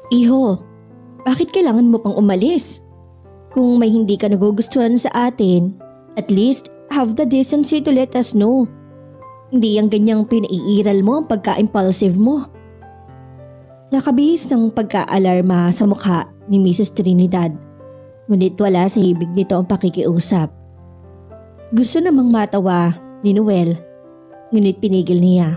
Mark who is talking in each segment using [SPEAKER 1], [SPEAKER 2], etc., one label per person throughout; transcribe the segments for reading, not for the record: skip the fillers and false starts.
[SPEAKER 1] Iho, bakit kailangan mo pang umalis? Kung may hindi ka nagugustuhan sa atin, at least have the decency to let us know. Hindi yung ganyang pinaiiral mo ang pagka-impulsive mo. Nakabihis ng pagka-alarma sa mukha ni Mrs. Trinidad, ngunit wala sa hibig nito ang pakikiusap. Gusto namang matawa ni Noel, ngunit pinigil niya.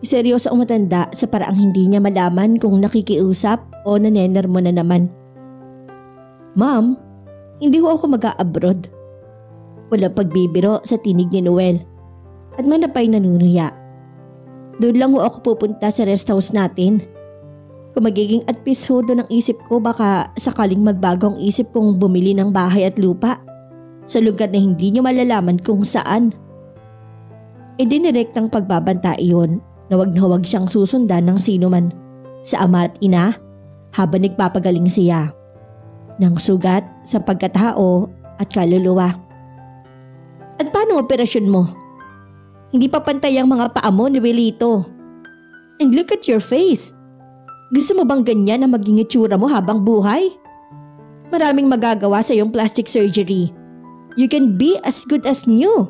[SPEAKER 1] Seryoso ang matanda sa paraang hindi niya malaman kung nakikiusap o nanenermo na naman. Ma'am, hindi ho ako mag-a-abroad. Walang pagbibiro sa tinig ni Noel at manapay nanunuya. Doon lang ho ako pupunta sa rest house natin. Kung magiging at peace ho doon ang isip ko, baka sakaling magbago ang isip kong bumili ng bahay at lupa sa lugar na hindi niyo malalaman kung saan. Dinirektang pagbabanta iyon na wag siyang susundan ng sino man sa ama at ina habang nagpapagaling siya ng sugat sa pagkatao at kaluluwa. At paano operasyon mo? Hindi pa pantay ang mga paa mo, Noelito. And look at your face. Gusto mo bang ganyan na maging itsura mo habang buhay? Maraming magagawa sa iyong plastic surgery. You can be as good as new.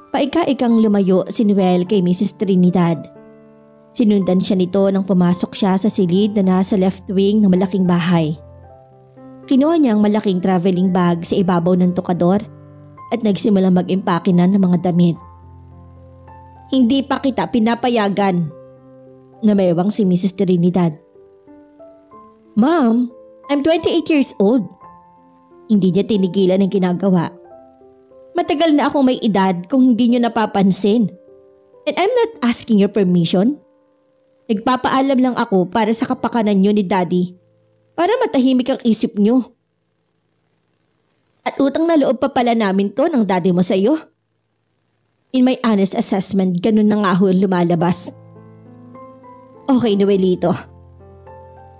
[SPEAKER 1] Paika-ikang lumayo si Noel kay Mrs. Trinidad. Sinundan siya nito nang pumasok siya sa silid na nasa left wing ng malaking bahay. Kinuha niya ang malaking traveling bag sa ibabaw ng tukador at nagsimulang mag-impake na ng mga damit. Hindi pa kita pinapayagan. Namayawang si Mrs. Trinidad. Ma'am, I'm 28 years old. Hindi niya tinigilan ang ginagawa. Matagal na akong may edad kung hindi niyo napapansin. And I'm not asking your permission. Nagpapaalam lang ako para sa kapakanan niyo ni Daddy. Para matahimik ang isip niyo. At utang na loob pa pala namin to ng daddy mo sa iyo. In my honest assessment, ganun na nga ho lumalabas. Okay, Noelito.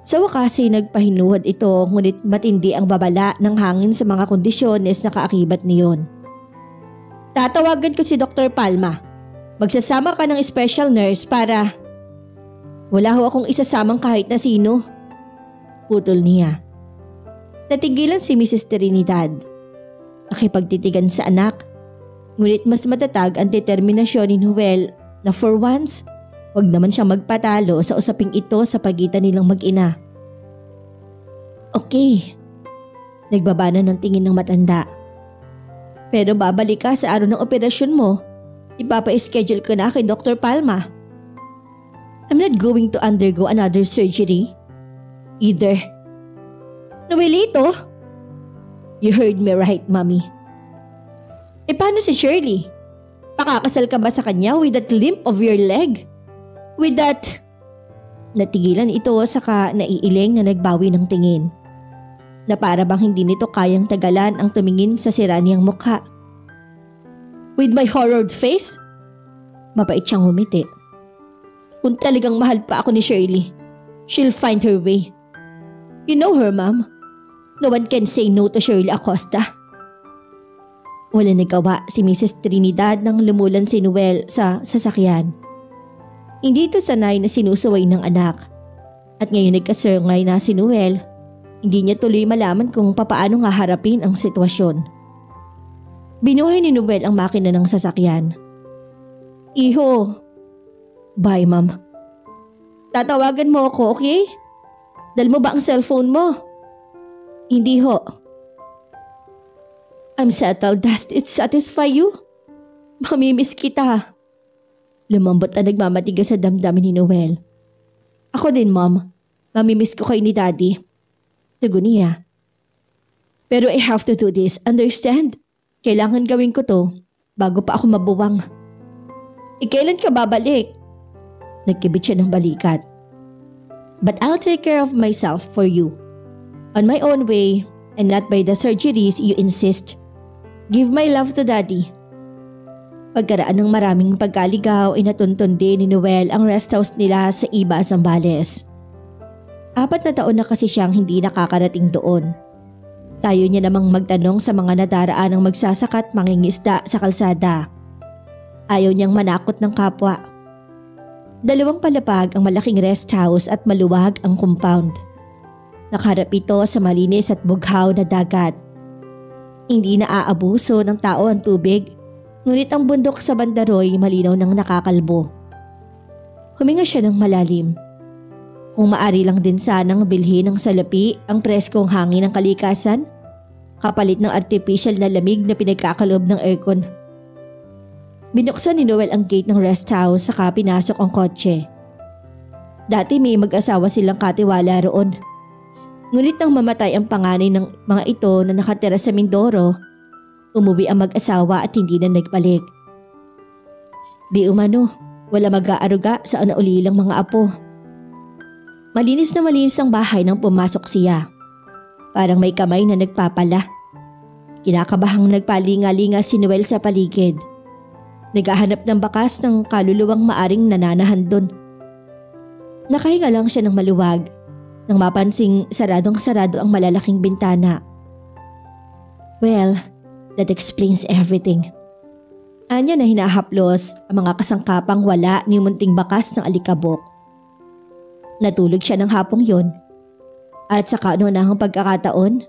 [SPEAKER 1] Sa wakas ay nagpahinuhod ito, ngunit matindi ang babala ng hangin sa mga kondisyones na kaakibat niyon. Tatawagan ko si Dr. Palma. Magsasama ka ng special nurse para... Wala ho akong isasamang kahit na sino. Putol niya. Natigilan si Mrs. Trinidad. Nakipagtitigan sa anak. Ngunit mas matatag ang determinasyon ni Noel na for once, wag naman siyang magpatalo sa usaping ito sa pagitan nilang mag-ina. Okay. Nagbaba na ng tingin ng matanda. Pero babalik ka sa araw ng operasyon mo. Ipapa-schedule ko na kay Dr. Palma. I'm not going to undergo another surgery. Either. Noelito? You heard me right, Mommy. Paano si Shirley? Pakakasal ka ba sa kanya with that limp of your leg? With that... Natigilan ito saka naiiling na nagbawi ng tingin. Na para bang hindi nito kayang tagalan ang tumingin sa sira niyang mukha. With my horrored face? Mabait siyang humiti. Kung talagang mahal pa ako ni Shirley, she'll find her way. You know her, Ma'am. No one can say no to Shirley Acosta. Wala nagawa si Mrs. Trinidad nang lumulan si Noel sa sasakyan. Hindi ito sanay na sinusuway ng anak. At ngayon nagkasirngay na si Noel, hindi niya tuloy malaman kung papaano nga harapin ang sitwasyon. Binuhay ni Noel ang makina ng sasakyan. Iho. Bye, Ma'am. Tatawagan mo ako, okay? Dal mo ba ang cellphone mo? Hindi ho. I'm settled. Does it satisfy you? Mamimiss kita. Lumambot na nagmamatigas sa damdamin ni Noel. Ako din, Mom. Mamimiss ko kayo ni Daddy. Tugon niya. Pero I have to do this, understand? Kailangan gawin ko to bago pa ako mabuwang. Kailan ka babalik? Nagkibit siya ng balikat. But I'll take care of myself for you. On my own way and not by the surgeries you insist. Give my love to Daddy. Pagkaraan ng maraming pagkaligaw ay natuntun din ni Noel ang rest house nila sa Iba, Zambales. 4 na taon na kasi siyang hindi nakakarating doon. Tayo niya namang magtanong sa mga nadaraan ng magsasakat mangingisda sa kalsada. Ayaw niyang manakot ng kapwa. Dalawang palapag ang malaking rest house at maluwag ang compound. Nakaharap ito sa malinis at bughaw na dagat. Hindi naaabuso ng tao ang tubig, ngunit ang bundok sa bandaroy malinaw ng nakakalbo. Huminga siya ng malalim. Kung maari lang din sanang bilhin ng salapi ang preskong hangin ng kalikasan, kapalit ng artificial na lamig na pinagkakaloob ng aircon. Binuksan ni Noel ang gate ng rest house saka pinasok ang kotse. Dati may mag-asawa silang katiwala roon. Ngunit nang mamatay ang panganay ng mga ito na nakatira sa Mindoro, umuwi ang mag-asawa at hindi na nagbalik. Di umano, wala mag-aaruga sa naulilang mga apo. Malinis na malinis ang bahay nang pumasok siya. Parang may kamay na nagpapala. Kinakabahang nagpalinga-linga si Noel sa paligid. Naghahanap ng bakas ng kaluluwang maaring nananahan doon. Nakahinga lang siya ng maluwag nang mapansing saradong-sarado ang malalaking bintana. Well, that explains everything. Anya na hinahaplos ang mga kasangkapang wala ni munting bakas ng alikabok. Natulog siya ng hapong yon at sa kaunahang pagkakataon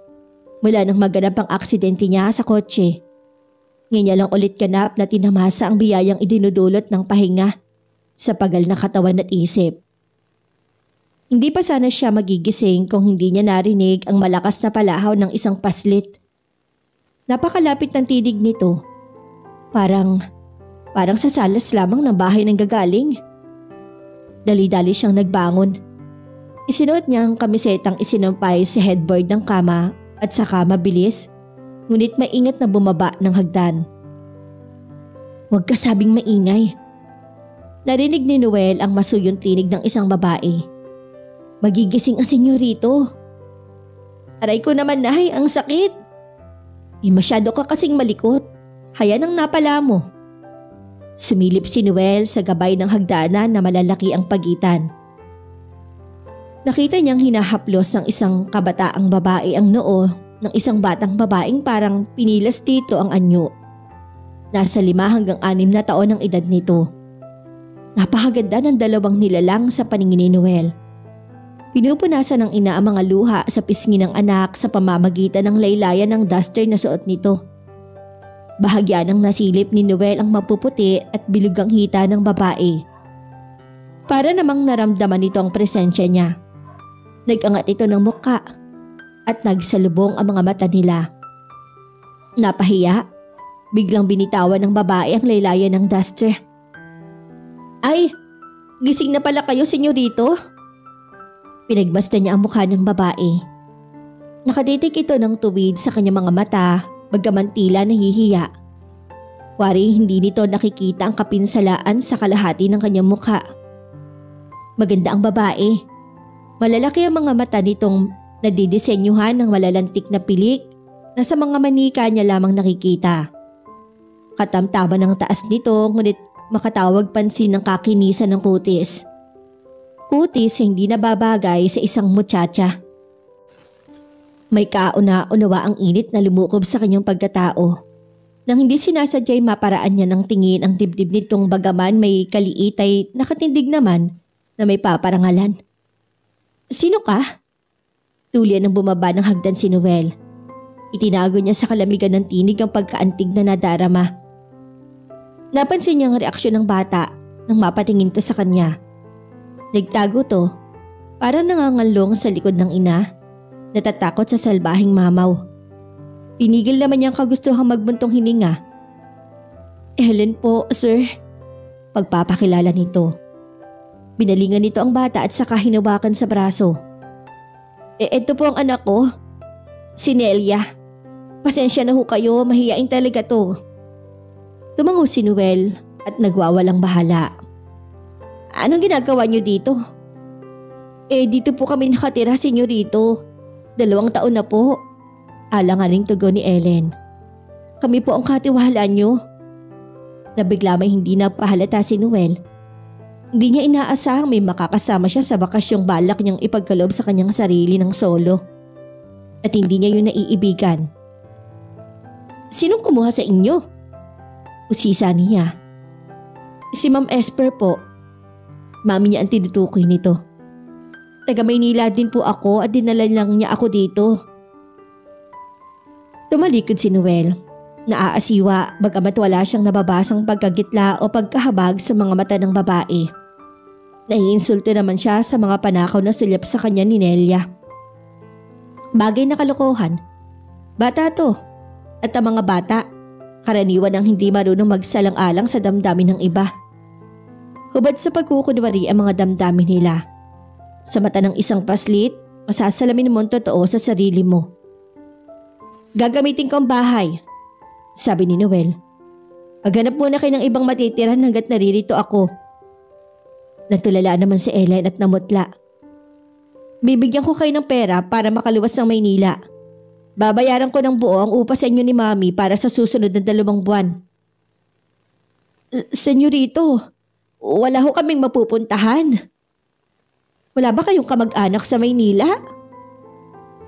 [SPEAKER 1] mula nang maganap ang aksidente niya sa kotse. Ngayon niya lang ulit ganap na tinamasa ang biyayang idinudulot ng pahinga sa pagal na katawan at isip. Hindi pa sana siya magigising kung hindi niya narinig ang malakas na palahaw ng isang paslit. Napakalapit ng tinig nito. Parang sa salas lamang ng bahay ng gagaling. Dali-dali siyang nagbangon. Isinuot niya ang kamisetang isinumpay sa headboard ng kama at saka mabilis, ngunit maingat na bumaba ng hagdan. Huwag ka sabing maingay. Narinig ni Noel ang masuyong tinig ng isang babae. Magigising ang senyorito. Aray ko naman nahay, ang sakit. Masyado ka kasing malikot. Hayan ang napala mo. Sumilip si Noel sa gabay ng hagdanan na malalaki ang pagitan. Nakita niyang hinahaplos ng isang kabataang babae ang noo ng isang batang babaeng parang pinilas dito ang anyo. Nasa 5 hanggang 6 na taon ang edad nito. Napakaganda ng dalawang nilalang sa paningin ni Noel. Pinupunasan ng ina ang mga luha sa pisngi ng anak sa pamamagitan ng laylayan ng duster na suot nito. Bahagya ng nasilip ni Noel ang mapuputi at bilugang hita ng babae. Para namang naramdaman nito ang presensya niya. Nag-angat ito ng muka at nagsalubong ang mga mata nila. Napahiya, biglang binitawan ng babae ang laylayan ng duster. Ay, gising na pala kayo, senyorito? Pinagbasta niya ang mukha ng babae. Nakatitik ito ng tuwid sa kanyang mga mata, bagaman tila nahihiya. Wari hindi nito nakikita ang kapinsalaan sa kalahati ng kanyang mukha. Maganda ang babae. Malalaki ang mga mata nitong nadidisenyuhan ng malalantik na pilik na sa mga manika niya lamang nakikita. Katamtaman ng taas nito ngunit makatawag pansin ng kakinisan ng kutis. Kutis hindi nababagay sa isang muchacha. May kauna-unawa ang init na lumukob sa kanyang pagkatao. Nang hindi sinasadyay maparaan niya ng tingin ang dibdib nitong bagaman may kaliit ay nakatindig naman na may paparangalan. Sino ka? Tulian ang bumaba ng hagdan si Noel. Itinago niya sa kalamigan ng tinig ang pagkaantig na nadarama. Napansin niya ang reaksyon ng bata nang mapatingin to sa kanya. Nagtago to, parang nangangalong sa likod ng ina, natatakot sa salbahing mamaw. Pinigil naman niyang kagustuhang magbuntong hininga. Ellen po, sir. Pagpapakilala nito. Binalingan nito ang bata at saka hinawakan sa braso. Ito po ang anak ko, si Nelia. Pasensya na ho kayo, mahiyain talaga to. Tumango si Noel at nagwawalang bahala. Anong ginagawa niyo dito? Dito po kami nakatira, senyorito. 2 taon na po. Alanganing tugon ni Ellen. Kami po ang katiwala niyo. Nabigla may hindi napahalata si Noel. Hindi niya inaasahang may makakasama siya sa bakasyong balak niyang ipagkaloob sa kanyang sarili ng solo. At hindi niya yun naiibigan. Sinong kumuha sa inyo? Usisa niya. Si Ma'am Esper po. Mami niya ang tinutukoy nito. Taga Maynila din po ako at dinala lang niya ako dito. Tumalikod si Noel. Naaasiwa bagamat wala siyang nababasang pagkagitla o pagkahabag sa mga mata ng babae. Naiinsulto naman siya sa mga panakaw na sulyap sa kanya ni Nelia. Bagay na kalokohan. Bata to. At ang mga bata, karaniwan ang hindi marunong magsalang-alang sa damdamin ng iba. Hubad sa pagkukunwari ang mga damdamin nila. Sa mata ng isang paslit, masasalamin mo ang totoo sa sarili mo. Gagamitin ko ang bahay, sabi ni Noel. Maghanap muna kayo ng ibang matitiran hanggat naririto ako. Natulala naman si Ellen at namutla. Bibigyan ko kayo ng pera para makaluwas ng Maynila. Babayaran ko ng buo ang upa sa inyo ni Mami para sa susunod na 2 buwan. Senyorito, wala ho kaming mapupuntahan. Wala ba kayong kamag-anak sa Maynila?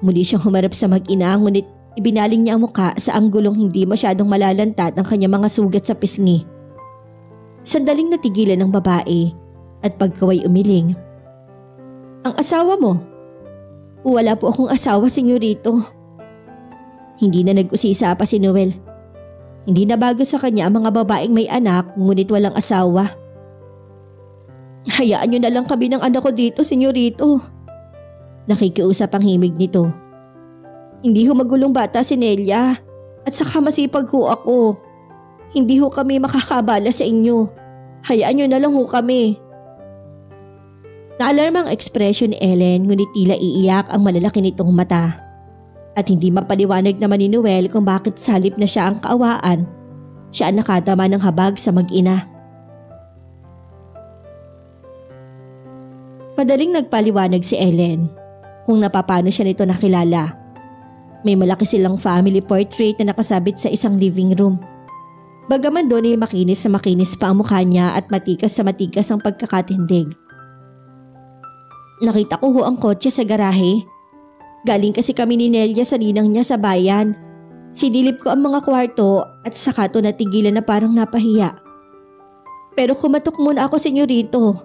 [SPEAKER 1] Muli siyang humarap sa mag-ina ngunit ibinaling niya ang muka sa anggulong hindi masyadong malalantad ang kanyang mga sugat sa pisngi. Sandaling natigilan ng babae at pagkaway umiling. Ang asawa mo? Wala po akong asawa, senyorito. Hindi na nag-usisa pa si Noel. Hindi na bago sa kanya ang mga babaeng may anak ngunit walang asawa. Hayaan niyo na lang kami ng anak ko dito, senyorito. Nakikiusap ang himig nito. Hindi ho magulong bata si Nelia at saka masipag ho ako. Hindi ho kami makakabala sa inyo. Hayaan niyo na lang ho kami. Naalarma ang ekspresyon ni Ellen ngunit tila iiyak ang malalaki nitong mata. At hindi mapaliwanag naman ni Noel kung bakit salip na siya ang kaawaan. Siya ang nakadama ng habag sa mag-ina. Madaling nagpaliwanag si Ellen kung napapano siya nito nakilala. May malaki silang family portrait na nakasabit sa isang living room. Bagaman doon ay makinis na makinis pa ang mukha niya at matikas sa matikas ang pagkakatindig. Nakita ko ho ang kotse sa garahe. Galing kasi kami ni Nelia sa ninang niya sa bayan. Sinilip ko ang mga kwarto at saka to natigilan na parang napahiya. Pero kumatok muna ako, senyorito.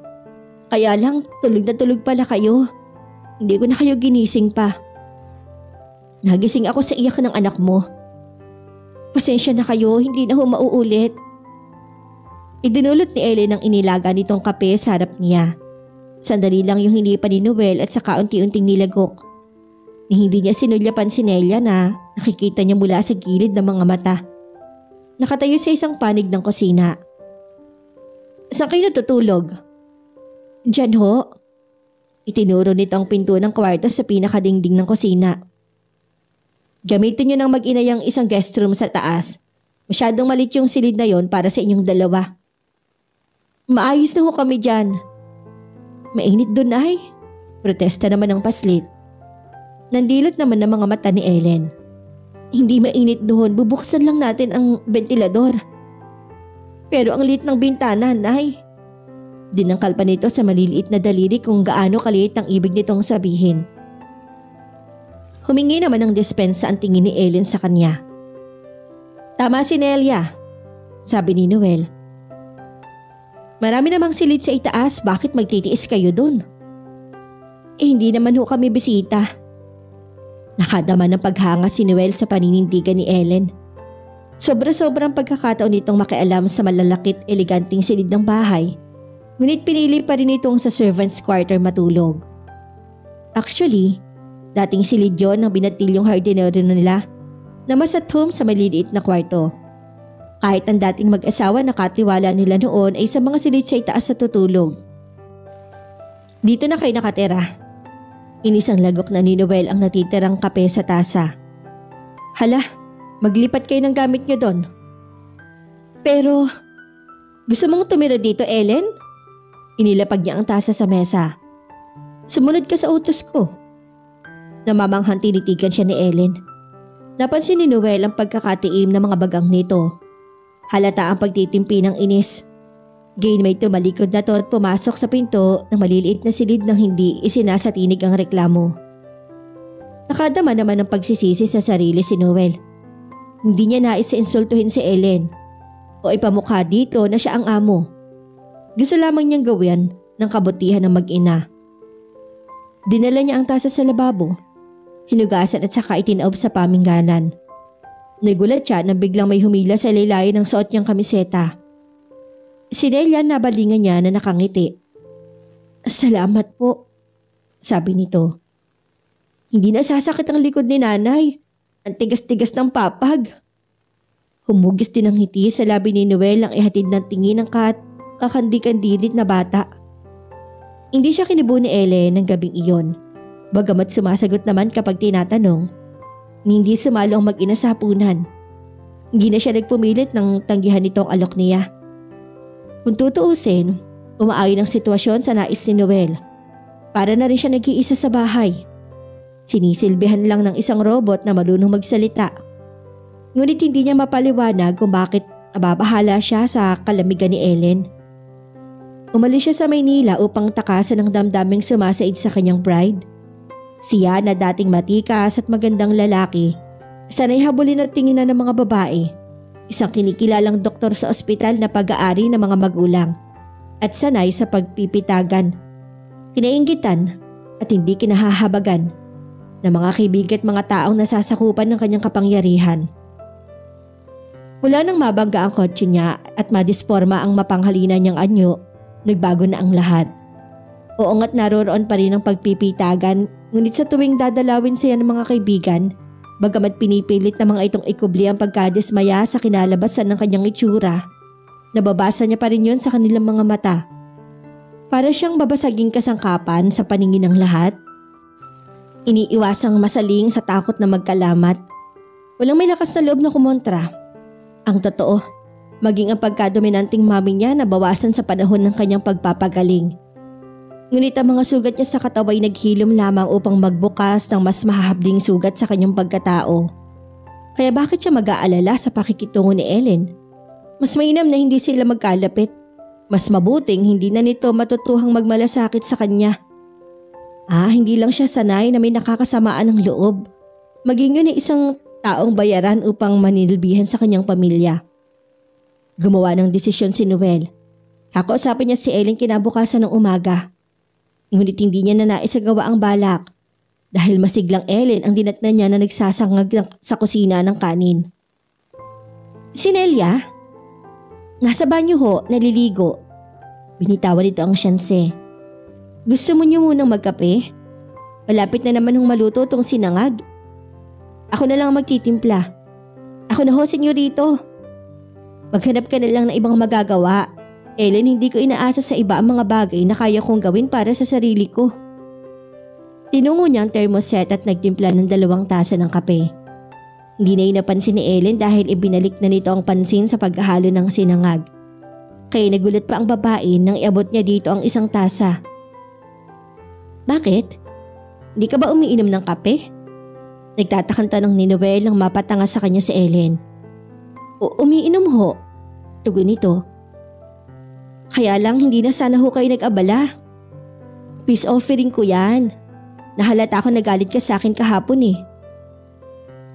[SPEAKER 1] Kaya lang tulog na tulog pala kayo. Hindi ko na kayo ginising pa. Nagising ako sa iyak ng anak mo. Pasensya na kayo, hindi na ho mauulit. Idinulot ni Ellen ang inilaga nitong kape sa harap niya. Sandali lang yung hinipan ni Noel at saka unti-unting nilagok. Hindi niya sinulyapan si Nelia na nakikita niya mula sa gilid ng mga mata. Nakatayo sa isang panig ng kusina. Saan kayo natutulog? Diyan ho. Itinuro nito ang pinto ng kwarto sa pinakadingding ng kusina. Gamitin niyo ng mag-ina yung isang guest room sa taas. Masyadong malit yung silid na yon para sa inyong dalawa. Maayos na ho kami dyan. Mainit doon ay. Protesta naman ng paslit. Nandilot naman ng mga mata ni Ellen. Hindi mainit doon, bubuksan lang natin ang ventilador. Pero ang liit ng bintana, nay. Dinangkal pa nito sa maliliit na daliri kung gaano kaliit ang ibig nitong sabihin. Humingi naman ng dispensa ang tingin ni Ellen sa kanya. Tama si Nelia, sabi ni Noel. Marami namang silid sa itaas, bakit magtitiis kayo dun? Hindi naman ho kami bisita. Nakadama ng paghanga si Noel sa paninindigan ni Ellen. Sobra-sobrang pagkakataon nitong makialam sa malalakit eleganting silid ng bahay. Ngunit pinili pa rin itong sa servant's quarter matulog. Actually, dating silid yun ng binatilyong hardinero nila na mas at home sa maliliit na kwarto. Kahit ang dating mag-asawa nakatiwala nila noon ay sa mga silid sa itaas sa tutulog. Dito na kayo nakatira. Inisang lagok na ni Noel ang natitirang kape sa tasa. Hala, maglipat kayo ng gamit nyo doon. Pero, gusto mong tumira dito, Ellen? Inilapag niya ang tasa sa mesa. Sumunod ka sa utos ko. Namamanghang tinitigan siya ni Ellen. Napansin ni Noel ang pagkakatiim ng mga bagang nito. Halata ang pagtitimpi ng inis. Gayon may tumalikod na to at pumasok sa pinto ng maliliit na silid ng hindi isinasatinig ang reklamo. Nakadama naman ng pagsisisi sa sarili si Noel. Hindi niya nais insultuhin si Ellen o ipamukha dito na siya ang amo. Gusto lamang niyang gawin ng kabutihan ng mag-ina. Dinala niya ang tasa sa lababo, hinugasan at saka itinaob sa pamingganan. Nagulat siya nang biglang may humila sa laylayan ng suot niyang kamiseta. Si Nelia nabalingan niya na nakangiti. "Salamat po," sabi nito. "Hindi na sasakit ang likod ni nanay. Ang tigas-tigas ng papag." Humugis din ang ngiti sa labi ni Noel ang ihatid ng tingin ng kakandi-kandilit na bata. Hindi siya kinibo ni Ellen ng gabing iyon. Bagamat sumasagot naman kapag tinatanong, hindi sumalo ang mag-ina sa hapunan. Hindi na siya nagpumilit ng tanggihan nitong alok niya. Kung tutuusin, umaayon ang sitwasyon sa nais ni Noel. Para na rin siya nag-iisa sa bahay. Sinisilbihan lang ng isang robot na marunong magsalita. Ngunit hindi niya mapaliwanag kung bakit nababahala siya sa kalamigan ni Ellen. Umalis siya sa Maynila upang takasan ang damdaming sumasaid sa kanyang bride. Siya na dating matikas at magandang lalaki, sanay habulin at tinginan ng mga babae. Isang kinikilalang doktor sa ospital na pag-aari ng mga magulang at sanay sa pagpipitagan, kinainggitan at hindi kinahahabagan ng mga kaibigan at mga taong nasasakupan ng kanyang kapangyarihan. Mula nang mabangga ang kotse niya at madisporma ang mapanghalina niyang anyo, nagbago na ang lahat. Oo nga't naroroon pa rin ang pagpipitagan, ngunit sa tuwing dadalawin siya ng mga kaibigan, bagamat pinipilit na mga itong ikubli ang pagkadismaya sa kinalabasan ng kanyang itsura, nababasa niya pa rin yun sa kanilang mga mata. Para siyang babasaging kasangkapan sa paningin ng lahat. Iniiwasang masaling sa takot na magkalamat. Walang may lakas na loob na kumontra. Ang totoo, maging ang pagkadominanting mami niya nabawasan sa panahon ng kanyang pagpapagaling. Ngunit ang mga sugat niya sa katawan ay naghilom lamang upang magbukas ng mas mahahabding sugat sa kanyang pagkatao. Kaya bakit siya mag-aalala sa pakikitungo ni Ellen? Mas mainam na hindi sila magkalapit. Mas mabuting hindi na nito matutuhang magmalasakit sa kanya. Hindi lang siya sanay na may nakakasamaan ng loob. Maging yun ay isang taong bayaran upang manilbihan sa kanyang pamilya. Gumawa ng desisyon si Noel. Kakausapin niya si Ellen kinabukasan ng umaga. Ngunit hindi niya na naisagawa ang balak dahil masiglang Ellen ang dinatnan niya na nagsasangag sa kusina ng kanin. "Si Nelia? Nasa banyo ho, naliligo." Binitawan nito ang syanse. "Gusto mo niyo munang magkape? Malapit na naman hong maluto tong sinangag. Ako na lang magtitimpla. Ako na ho, senyorito. Maghanap ka na lang ng ibang magagawa. Ellen, hindi ko inaasa sa iba ang mga bagay na kaya kong gawin para sa sarili ko." Tinungo niya ang thermoset at nagtimpla ng 2 tasa ng kape. Hindi na inapansin ni Ellen dahil ibinalik na nito ang pansin sa paghahalo ng sinangag. Kaya nagulat pa ang babae nang iabot niya dito ang 1 tasa. "Bakit? Hindi ka ba umiinom ng kape?" Nagtatakang tanong ni Noel nang mapatanga sa kanya si Ellen. Umiinom ho," tugon nito. "Kaya lang hindi na sana ho kayo nag-abala. Peace offering ko yan. Nahalata ako nagalit ka sa akin kahapon eh."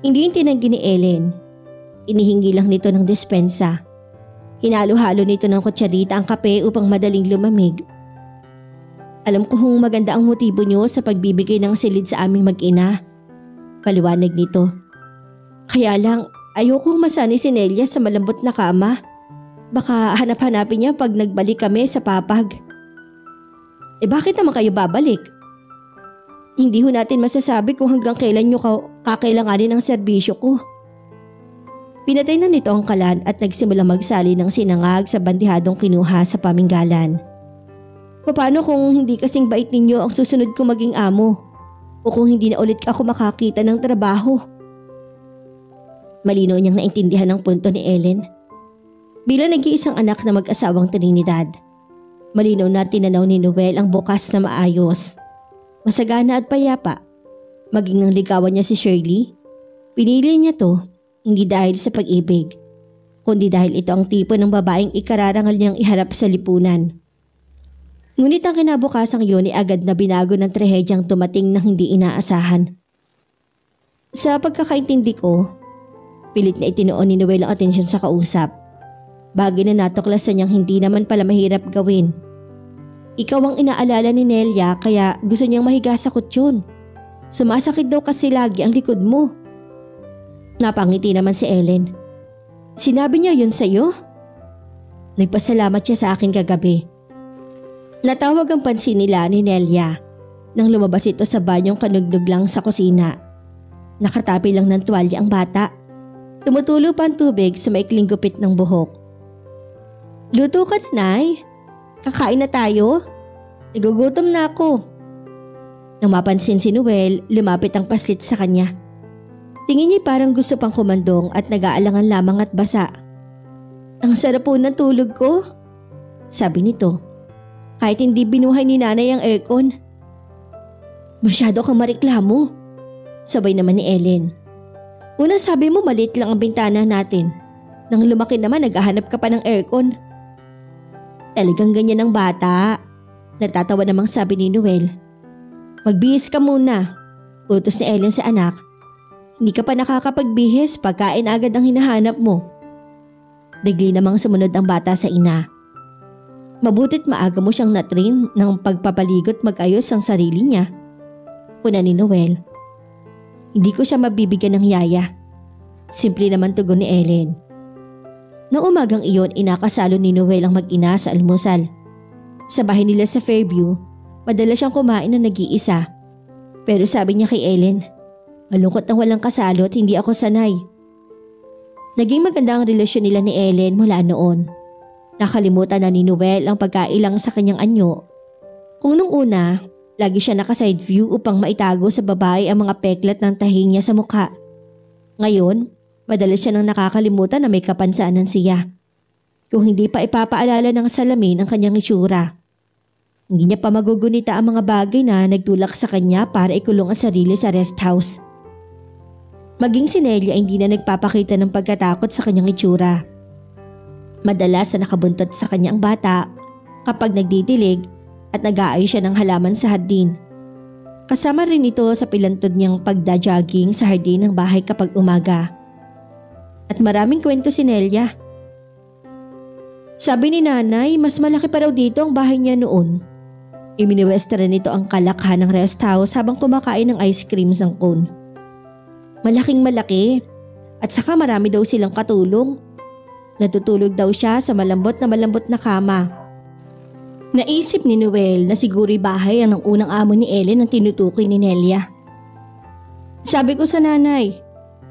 [SPEAKER 1] Hindi yung tinanggi ni Ellen. Inihingi lang nito ng despensa. Hinalo-halo nito ng kutsarita ang kape upang madaling lumamig. "Alam ko hong maganda ang motibo niyo sa pagbibigay ng silid sa aming mag-ina," paliwanag nito. "Kaya lang ayokong masanay si Nelia sa malambot na kama. Baka hanap-hanapin niya pag nagbalik kami sa papag." Bakit naman kayo babalik? Hindi ho natin masasabi kung hanggang kailan niyo kakailanganin ang serbisyo ko." Pinatay na nito ang kalan at nagsimulang magsali ng sinangag sa bandihadong kinuha sa paminggalan. "Paano kung hindi kasing bait ninyo ang susunod ko maging amo? O kung hindi na ulit ako makakita ng trabaho?" Malinaw niyang naintindihan ang punto ni Ellen. Bilang nag-iisang anak na mag-asawang Trinidad, malinaw na tinanaw ni Noel ang bukas na maayos, masagana at payapa. Maging nang ligawan niya si Shirley, pinili niya to hindi dahil sa pag-ibig, kundi dahil ito ang tipo ng babaeng ikararangal niyang iharap sa lipunan. Ngunit ang kinabukasang yun ay agad na binago ng trahedyang tumating na hindi inaasahan. Sa pagkakaintindi ko, pilit na itinuon ni Noel ang atensyon sa kausap. Bagay na natuklasan niyang hindi naman pala mahirap gawin. Ikaw ang inaalala ni Nelia kaya gusto niyang mahiga sa kutsyon. Sumasakit daw kasi lagi ang likod mo. Napangiti naman si Ellen. Sinabi niya yun sa'yo? Nagpasalamat siya sa akin kagabi. Natawag ang pansin nila ni Nelia nang lumabas ito sa banyong kanugnog lang sa kusina. Nakatapi lang ng tuwalya ang bata. Tumutulo pa ang tubig sa maikling gupit ng buhok. Luto ka na, Nay. Kakain na tayo. Nagugutom na ako. Nang mapansin si Noel, lumapit ang paslit sa kanya. Tingin niya parang gusto pang kumandong at nag-aalangan lamang at basa. Ang sarap po ng tulog ko, sabi nito. Kahit hindi binuhay ni nanay ang aircon. Masyado kang mareklamo, sabay naman ni Ellen. Una sabi mo maliit lang ang bintana natin. Nang lumaki naman naghahanap ka pa ng aircon. Talagang ganyan ang bata, natatawa namang sabi ni Noel. Magbihis ka muna, utos ni Ellen sa anak. Hindi ka pa nakakapagbihis, pagkain agad ang hinahanap mo. Bigli namang sumunod ang bata sa ina. Mabutit maaga mo siyang natrain ng pagpapaligot mag-ayos ang sarili niya. Una ni Noel. Hindi ko siya mabibigyan ng yaya. Simple naman tugon ni Ellen. Noong umagang iyon, inakasalo ni Noel ang mag-ina sa almusal. Sa bahay nila sa Fairview, madalas siyang kumain na nag-iisa. Pero sabi niya kay Ellen, malungkot ang walang kasalo at hindi ako sanay. Naging maganda ang relasyon nila ni Ellen mula noon. Nakalimutan na ni Noel ang pagkailang sa kanyang anyo. Kung nung una, lagi siya naka-side view upang maitago sa babae ang mga peklat ng tahi niya sa mukha. Ngayon, madalas siya nang nakakalimutan na may kapansanan siya. Kung hindi pa ipapaalala ng salamin ang kanyang itsura. Hindi niya pa magugunita ang mga bagay na nagtulak sa kanya para ikulong ang sarili sa rest house. Maging si Nelia hindi na nagpapakita ng pagkatakot sa kanyang itsura. Madalas na nakabuntot sa kanyang bata kapag nagdidilig at nag-aayos siya ng halaman sa hardin. Kasama rin ito sa pilantod niyang pagda-jogging sa hardin ng bahay kapag umaga. At maraming kwento si Nelia. Sabi ni nanay, mas malaki pa raw dito ang bahay niya noon. Iminiwesta rin ito ang kalakhan ng rest house habang kumakain ng ice cream sa cone. Malaking malaki at saka marami daw silang katulong. Natutulog daw siya sa malambot na kama. Naisip ni Noel na siguro'y bahay ang unang amo ni Ellen ang tinutukoy ni Nelia. Sabi ko sa nanay,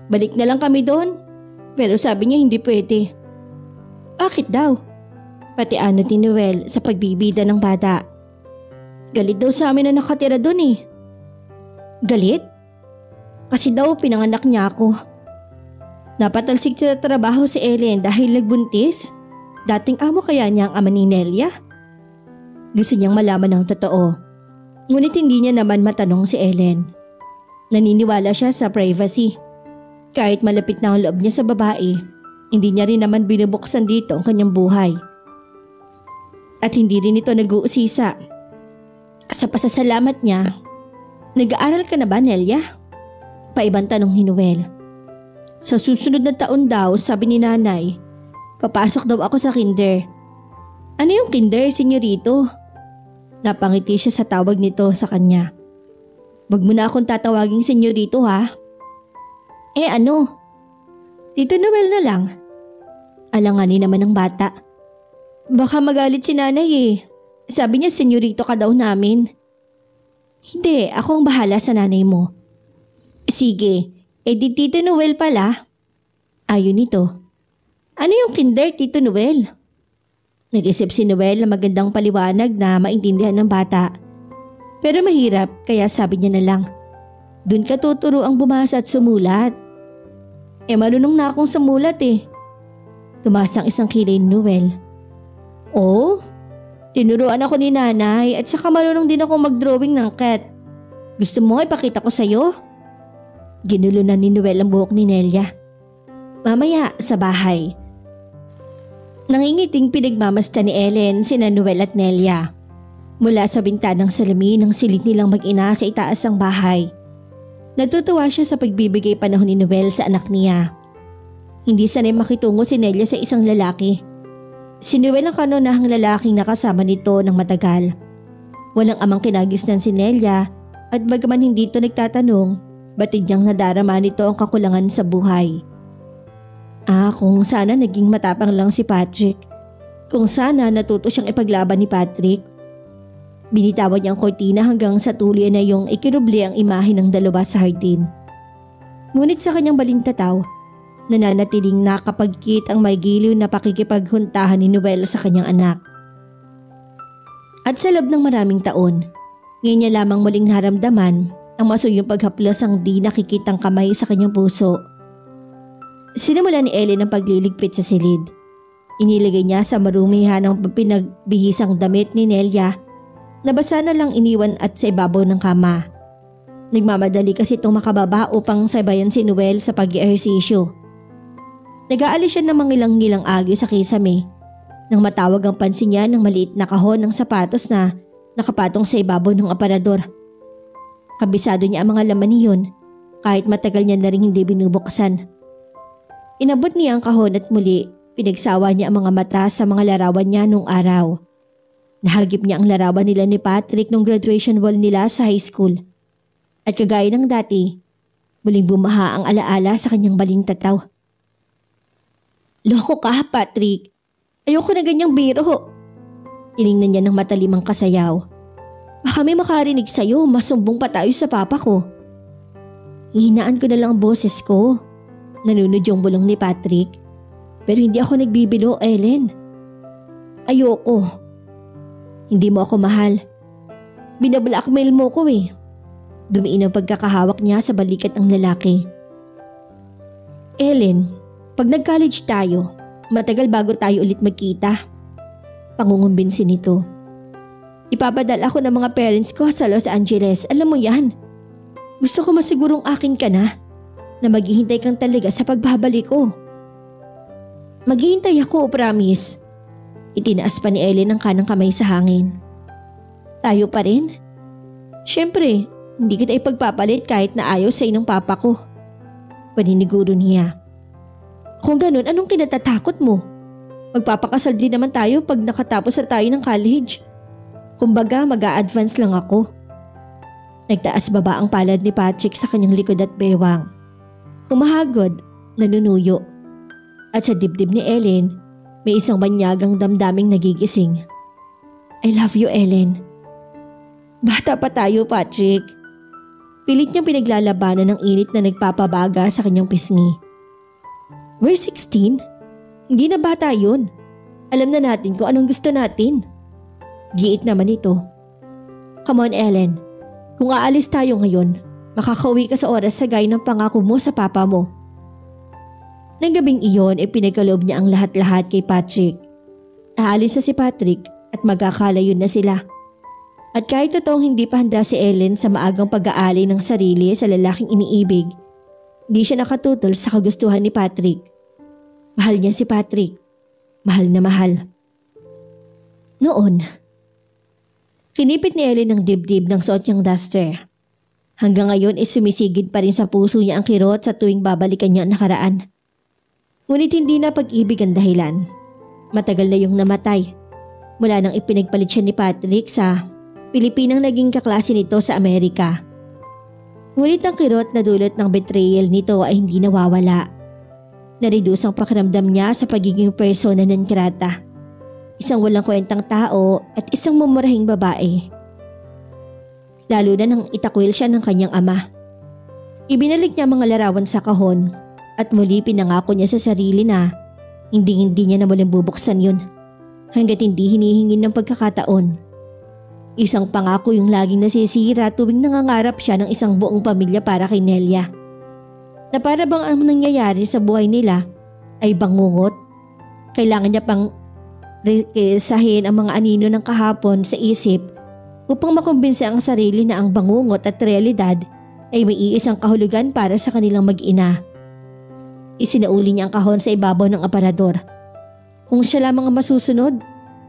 [SPEAKER 1] balik na lang kami doon. Pero sabi niya hindi pwede. Bakit daw? Pati anot ni Noel sa pagbibida ng bata. Galit daw sa amin na nakatira doon eh. Galit? Kasi daw pinanganak niya ako. Napatalsik sa trabaho si Ellen dahil nagbuntis. Dating amo kaya niya ang ama ni Nelia? Gusto niyang malaman ang totoo. Ngunit hindi niya naman matanong si Ellen. Naniniwala siya sa privacy. Kahit malapit na ang loob niya sa babae, hindi niya rin naman binubuksan dito ang kanyang buhay. At hindi rin ito nag-uusisa. Sa pasasalamat niya, nag-aaral ka na ba, Nelia? Paibang tanong ni Noel. Sa susunod na taon daw, sabi ni nanay, papasok daw ako sa kinder. Ano yung kinder, senyorito? Napangiti siya sa tawag nito sa kanya. Wag mo na akong tatawaging senyorito ha. Ano? Tito Noel na lang. Alanganin naman ng bata. Baka magalit si nanay eh. Sabi niya senyorito ka daw namin. Hindi, ako ang bahala sa nanay mo. Sige, di Tito Noel pala. Ayon nito. Ano yung kinder, Tito Noel? Nag-isip si Noel na magandang paliwanag na maintindihan ng bata. Pero mahirap kaya sabi niya na lang. Doon ka tuturo ang bumasa at sumulat. Marunong na akong sumulat eh. Tumaas ang isang kilay ni Noel. Oh, tinuruan ako ni nanay at saka marunong din ako mag-drawing ng cat. Gusto mo ipakita ko sa'yo? Ginulo na ni Noel ang buhok ni Nelia. Mamaya sa bahay. Nangingiting pinagmamasta ni Ellen sina Noel at Nelia. Mula sa bintanang salamin ng silid nilang mag-ina sa itaas ng bahay. Natutuwa siya sa pagbibigay panahon ni Noel sa anak niya. Hindi sanay makitungo si Nelia sa isang lalaki. Si Noel ang kanunahang lalaking nakasama nito ng matagal Walang amang kinagisnan si Nelia at bagaman hindi ito nagtatanong, batid niyang nadarama nito ang kakulangan sa buhay. Kung sana naging matapang lang si Patrick. Kung sana natuto siyang ipaglaban ni Patrick. Binitawan niya ang kortina hanggang sa tuluyan na yung ikinubli ang imahe ng dalawa sa hardin. Ngunit sa kanyang balintataw, nananatiling nakapagkit ang may giliw na pakikipaghuntahan ni Noel sa kanyang anak. At sa loob ng maraming taon, ngayon niya lamang muling naramdaman ang masuyong paghaplos ang di nakikitang kamay sa kanyang puso. Sinimula ni Ellen ang pagliligpit sa silid. Inilagay niya sa marumihan ang pinagbihisang damit ni Nelia na basa na lang iniwan at sa ibabaw ng kama. Nagmamadali kasi itong makababa upang sabayan si Noel sa pag-ehersisyo. Nag-aalis siya ng mangilang-ngilang agyo sa kisame nang matawag ang pansin niya ng maliit na kahon ng sapatos na nakapatong sa ibabaw ng aparador. Kabisado niya ang mga laman niyon kahit matagal niya na rin hindi binubuksan. Inabot niya ang kahon at muli pinagsawa niya ang mga mata sa mga larawan niya noong araw. Nahagip niya ang larawan nila ni Patrick nung graduation ball nila sa high school. At kagaya ng dati, muling bumaha ang alaala sa kanyang balintataw. Loko ka, Patrick. Ayoko na ganyang biro. Tiningnan niya ng matalimang kasayaw. Baka may makarinig sa'yo, masumbong pa tayo sa papa ko. Hihinaan ko na lang ang boses ko. Nanunod yung bulong ni Patrick. Pero hindi ako nagbibiro, Ellen. Ayoko. Hindi mo ako mahal. Binablackmail mo ko eh. Dumiin ang pagkakahawak niya sa balikat ng lalaki. Ellen, pag nag-college tayo, matagal bago tayo ulit magkita. Pangungumbinsin nito. Ipapadala ako ng mga parents ko sa Los Angeles, alam mo yan. Gusto ko masigurong akin ka na maghihintay kang talaga sa pagbabalik ko. Maghihintay ako, promise. Itinaas pa ni Ellen ang kanang kamay sa hangin. Tayo pa rin? Siyempre, hindi kita ipagpapalit kahit na ayaw sa ng papa ko. Paniniguro niya. Kung ganun, anong kinatatakot mo? Magpapakasal din naman tayo pag nakatapos na tayo ng college. Kumbaga, mag-a-advance lang ako. Nagtaas baba ang palad ni Patrick sa kanyang likod at bewang. Humahagod, nanunuyo. At sa dibdib ni Ellen, may isang banyagang damdaming nagigising. I love you, Ellen. Bata pa tayo, Patrick. Pilit niyang pinaglalabanan ng init na nagpapabaga sa kanyang pisngi. We're 16? Hindi na bata yun. Alam na natin kung anong gusto natin. Giit naman ito. Come on, Ellen. Kung aalis tayo ngayon, makakauwi ka sa oras sa gaya ng pangako mo sa papa mo. Nang gabing iyon ay pinagkaloob niya ang lahat-lahat kay Patrick. Aalis na si Patrick at magkakalayo na sila. At kahit totoong hindi pa handa si Ellen sa maagang pag-aali ng sarili sa lalaking iniibig, hindi siya nakatutol sa kagustuhan ni Patrick. Mahal niya si Patrick. Mahal na mahal. Noon, kinipit ni Ellen ang dibdib ng suot niyang duster. Hanggang ngayon ay sumisigid pa rin sa puso niya ang kirot sa tuwing babalikan niya ang nakaraan. Ngunit hindi na pag-ibig ang dahilan. Matagal na yung namatay. Mula nang ipinagpalit siya ni Patrick sa Pilipinang naging kaklase nito sa Amerika. Ngunit ang kirot na dulot ng betrayal nito ay hindi nawawala. Na-reduce ang pakiramdam niya sa pagiging persona non grata. Isang walang kwentang tao at isang mumurahing babae. Lalo na nang itakwil siya ng kanyang ama. Ibinalik niya mga larawan sa kahon at muli pinangako niya sa sarili na hindi niya na muling bubuksan yun hanggat hindi hinihingin ng pagkakataon. Isang pangako yung laging nasisira tuwing nangangarap siya ng isang buong pamilya para kay Nelia. Na para bang ang nangyayari sa buhay nila ay bangungot. Kailangan niya pang rekesahin ang mga anino ng kahapon sa isip upang makumbinsi ang sarili na ang bangungot at realidad ay may iisang kahulugan para sa kanilang mag-ina. Isinauli niya ang kahon sa ibabaw ng aparador. Kung siya lamang ang masusunod,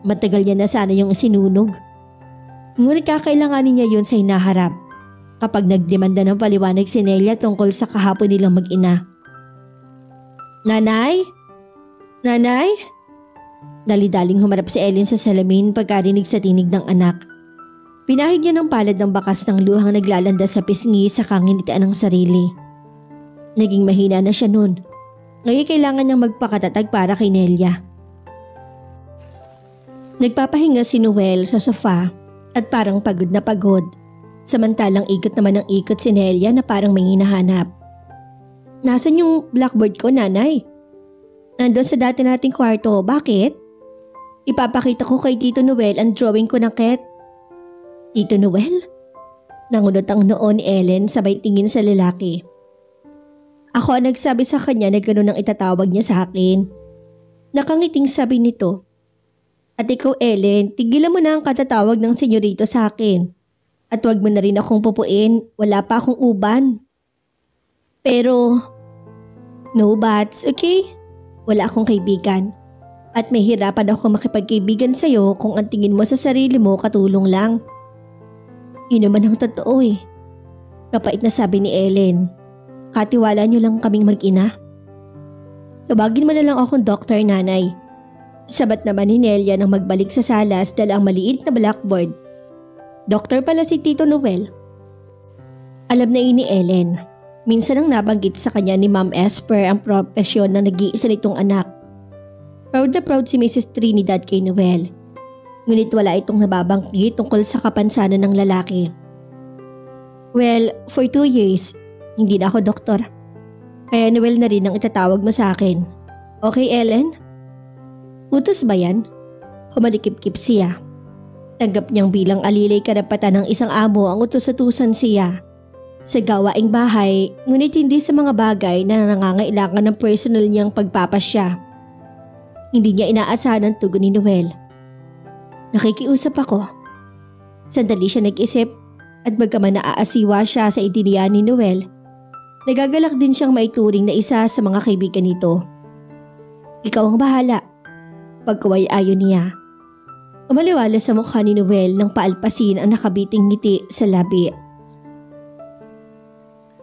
[SPEAKER 1] matagal niya na sana yung sinunog. Ngunit kakailanganin niya yun sa hinaharap kapag nagdemanda ng paliwanag si Nelia tungkol sa kahapon nilang mag-ina. Nanay? Nanay? Dali-daling humarap si Ellen sa salamin pagkarinig sa tinig ng anak. Pinahid niya ng palad ng bakas ng luhang naglalandas sa pisngi sa kanginitian ng sarili. Naging mahina na siya nun. Ngayon kailangan niyang magpakatatag para kay Nelia. Nagpapahinga si Noel sa sofa at parang pagod na pagod. Samantalang ikot naman ng ikot si Nelia na parang may hinahanap. Nasaan yung blackboard ko, nanay? Nandun sa dati nating kwarto, bakit? Ipapakita ko kay Tito Noel ang drawing ko ng cat. Tito Noel? Nangunot ang noo ni Ellen sabay tingin sa lalaki. Ako ang nagsabi sa kanya na gano'n ang itatawag niya sa akin. Nakangiting sabi nito. At ikaw Ellen, tigilan mo na ang katatawag ng senyorito sa akin. At huwag mo na rin akong pupuin, wala pa akong uban. Pero, no buts, okay? Wala akong kaibigan. At may hirapan ako makipagkaibigan sa'yo kung ang tingin mo sa sarili mo katulong lang. Yun naman ang totoo eh. Kapait na sabi ni Ellen. Katiwala niyo lang kaming mag-ina. Tawagin mo na lang akong doktor, nanay. Sabat naman ni Nelia nang magbalik sa salas dala ang maliit na blackboard. Doktor pala si Tito Noel. Alam na ni Ellen. Minsan ang nabanggit sa kanya ni Ma'am Esper ang propesyon ng nag-iisa nitong anak. Proud na proud si Mrs. Trinidad kay Noel. Ngunit wala itong nababanggit tungkol sa kapansanan ng lalaki. Well, for 2 years, hindi na ako doktor. Kaya Noel na rin ang itatawag mo sa akin. Okay, Ellen? Utos ba yan? Humalikip-kip siya. Tanggap niyang bilang alilay karapatan ng isang amo ang utos-utusan siya. Sa gawaing bahay, ngunit hindi sa mga bagay na nangangailangan ng personal niyang pagpapasya. Hindi niya inaasahan ang tugon ni Noel. Nakikiusap ako. Sandali siya nag-isip at bagaman naaasiwa siya sa idiniya ni Noel, nagagalak din siyang maituring na isa sa mga kaibigan nito. Ikaw ang bahala. Pagkaway ayon niya. Umaliwala sa mukha ni Noel nang paalpasin ang nakabiting ngiti sa labi.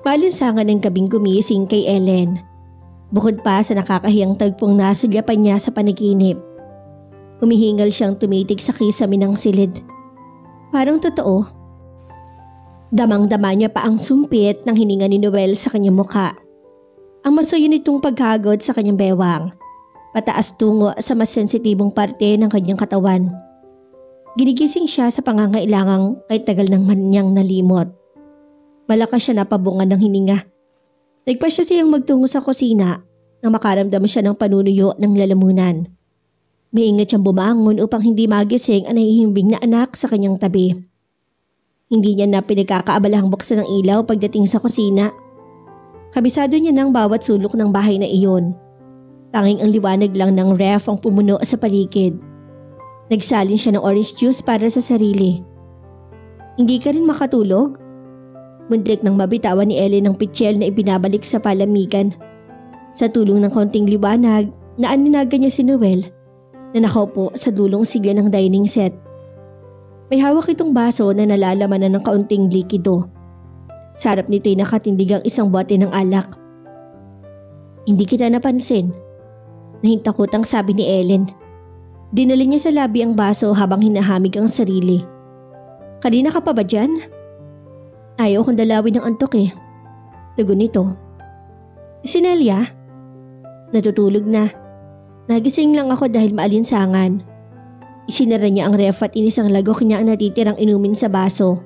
[SPEAKER 1] Malinsangan ng gabing gumising kay Ellen. Bukod pa sa nakakahiyang tagpong nasulyapan niya sa panaginip. Humihingal siyang tumitig sa kisame ng silid. Parang totoo. Damang-dama niya pa ang sumpit ng hininga ni Noel sa kanyang mukha. Ang masuyo nitong paghagod sa kanyang bewang. Pataas tungo sa mas sensitibong parte ng kanyang katawan. Ginigising siya sa pangangailangang kahit tagal ng niyang nalimot. Malakas siya napabungan ng hininga. Nagpa siya siyang magtungo sa kusina nang makaramdam siya ng panunuyo ng lalamunan. Maingat siyang bumangon upang hindi magising ang nahihimbing na anak sa kanyang tabi. Hindi niya na pinagkakaabalahang buksan ng ilaw pagdating sa kusina. Kabisado niya ng bawat sulok ng bahay na iyon. Tanging ang liwanag lang ng ref ang pumuno sa paligid. Nagsalin siya ng orange juice para sa sarili. Hindi ka rin makatulog? Muntik nang mabitawan ni Ellen ng pitsyel na ibinabalik sa palamigan. Sa tulong ng konting liwanag, naaninagan niya si Noel na nakaupo sa dulong sigla ng dining set. May hawak itong baso na nalalamanan ng kaunting likido. Sa harap nito'y nakatindig ang isang bote ng alak. Hindi kita napansin. Nahintakot ang sabi ni Ellen. Dinala niya sa labi ang baso habang hinahamig ang sarili. Kanina ka pa ba dyan? Ayaw kong dalawin ng antok eh. Tugon nito. Si Nelia? Natutulog na. Nagising lang ako dahil maalinsangan. Isinara niya ang ref at inisang lagok niya ang natitirang inumin sa baso.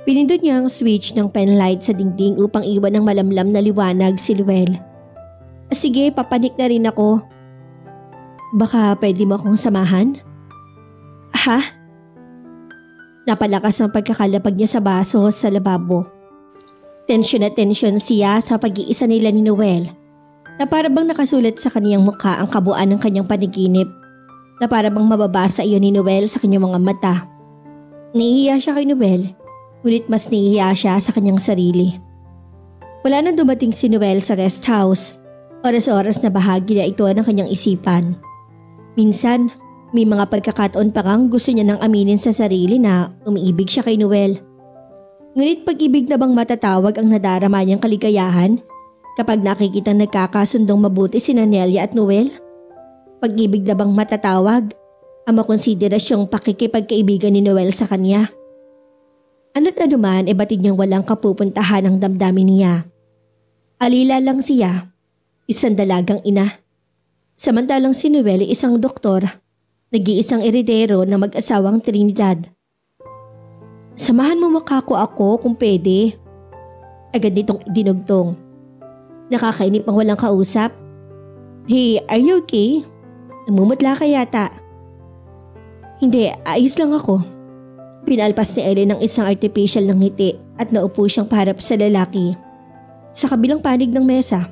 [SPEAKER 1] Pinindot niya ang switch ng pen light sa dingding upang iwan ng malamlam na liwanag si Noel. Sige, papanik na rin ako. Baka pwede mo akong samahan? Ha? Napalakas ang pagkakalapag niya sa baso sa lababo. Tensyon na tensyon siya sa pag-iisa nila ni Noel na para bang nakasulat sa kaniyang mukha ang kabuuan ng kanyang panaginip na para bang mababasa iyon ni Noel sa kanyang mga mata. Nahihiya siya kay Noel, ngunit mas nahihiya siya sa kanyang sarili. Wala nang dumating si Noel sa rest house. Oras-oras na bahagi na ito ng kanyang isipan. Minsan, may mga pagkakataon pa kang gusto niya nang aminin sa sarili na umiibig siya kay Noel. Ngunit pag-ibig na bang matatawag ang nadarama niyang kaligayahan kapag nakikita nagkakasundong mabuti sina Nelia at Noel? Pag-ibig na bang matatawag ang makonsiderasyong pakikipagkaibigan ni Noel sa kanya Ano't ano man batid niyang walang kapupuntahan ang damdamin niya. Alila lang siya, isang dalagang ina. Samantalang si Noel ay isang doktor, nag-iisang eredero ng mag-asawang Trinidad. Samahan mo makako ako kung pwede. Agad nitong dinugtong. Nakakainip ang walang kausap. Hey, are you okay? Namumutla ka yata. Hindi, ayos lang ako. Pinalpas ni Ellen ng isang artificial ng ngiti at naupo siyang paharap sa lalaki. Sa kabilang panig ng mesa.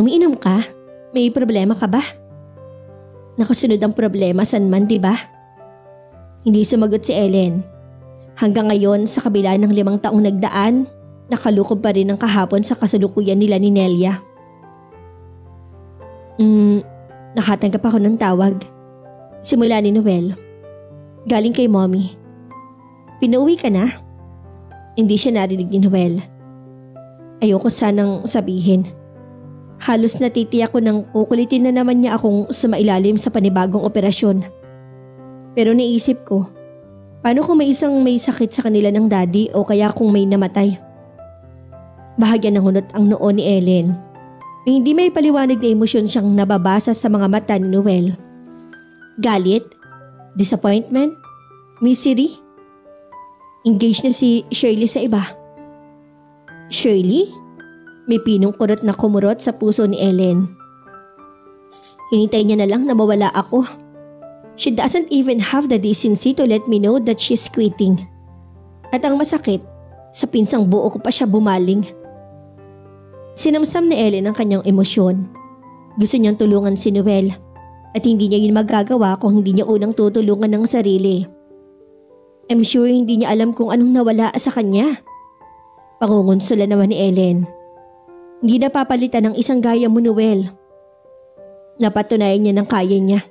[SPEAKER 1] Umiinom ka? May problema ka ba? Nakasunod ang problema saan man, di ba? Hindi sumagot si Ellen. Hanggang ngayon sa kabila ng 5 taong nagdaan, nakalukob pa rin ang kahapon sa kasalukuyan nila ni Nelia. Nakatanggap ako ng tawag. Simula ni Noel. Galing kay mommy. Pinauwi ka na? Hindi siya narinig ni Noel. Ayoko sanang sabihin. Halos natitiyak ko nang kukulitin na naman niya akong sumailalim sa panibagong operasyon. Pero naisip ko, paano kung may isang may sakit sa kanila ng daddy o kaya kung may namatay? Bahagya ng hunot ang noo ni Ellen. May hindi may paliwanag na emosyon siyang nababasa sa mga mata ni Noel. Galit? Disappointment? Misery? Engaged na si Shirley sa iba. Shirley? May pinong kurot na kumurot sa puso ni Ellen. Hinintay niya na lang na mawala ako. She doesn't even have the decency to let me know that she's quitting. At ang masakit, sa pinsang buo ko pa siya bumaling. Sinamsam ni Ellen ang kanyang emosyon. Gusto niyang tulungan si Noel. At hindi niya yun magagawa kung hindi niya unang tutulungan ng sarili. I'm sure hindi niya alam kung anong nawala sa kanya. Pangungunsula naman ni Ellen. Hindi napapalitan ng isang gaya mo, Noel. Napatunayan niya ng kaya niya.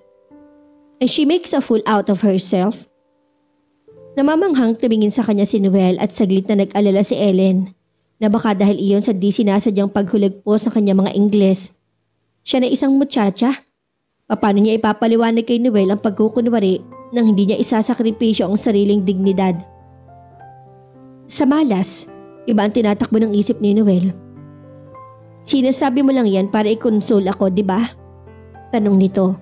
[SPEAKER 1] And she makes a fool out of herself. Namamanghang tumingin sa kanya si Noel at saglit na nag-alala si Ellen na baka dahil iyon sa di sinasadyang paghulagpos sa kanyang mga Ingles. Siya na isang muchacha. Paano niya ipapaliwanag kay Noel ang pagkukunwari nang hindi niya isasakripisyo ang sariling dignidad? Sa malas, iba ang tinatakbo ng isip ni Noel. Sinasabi mo lang yan para i-console ako, di ba? Tanong nito.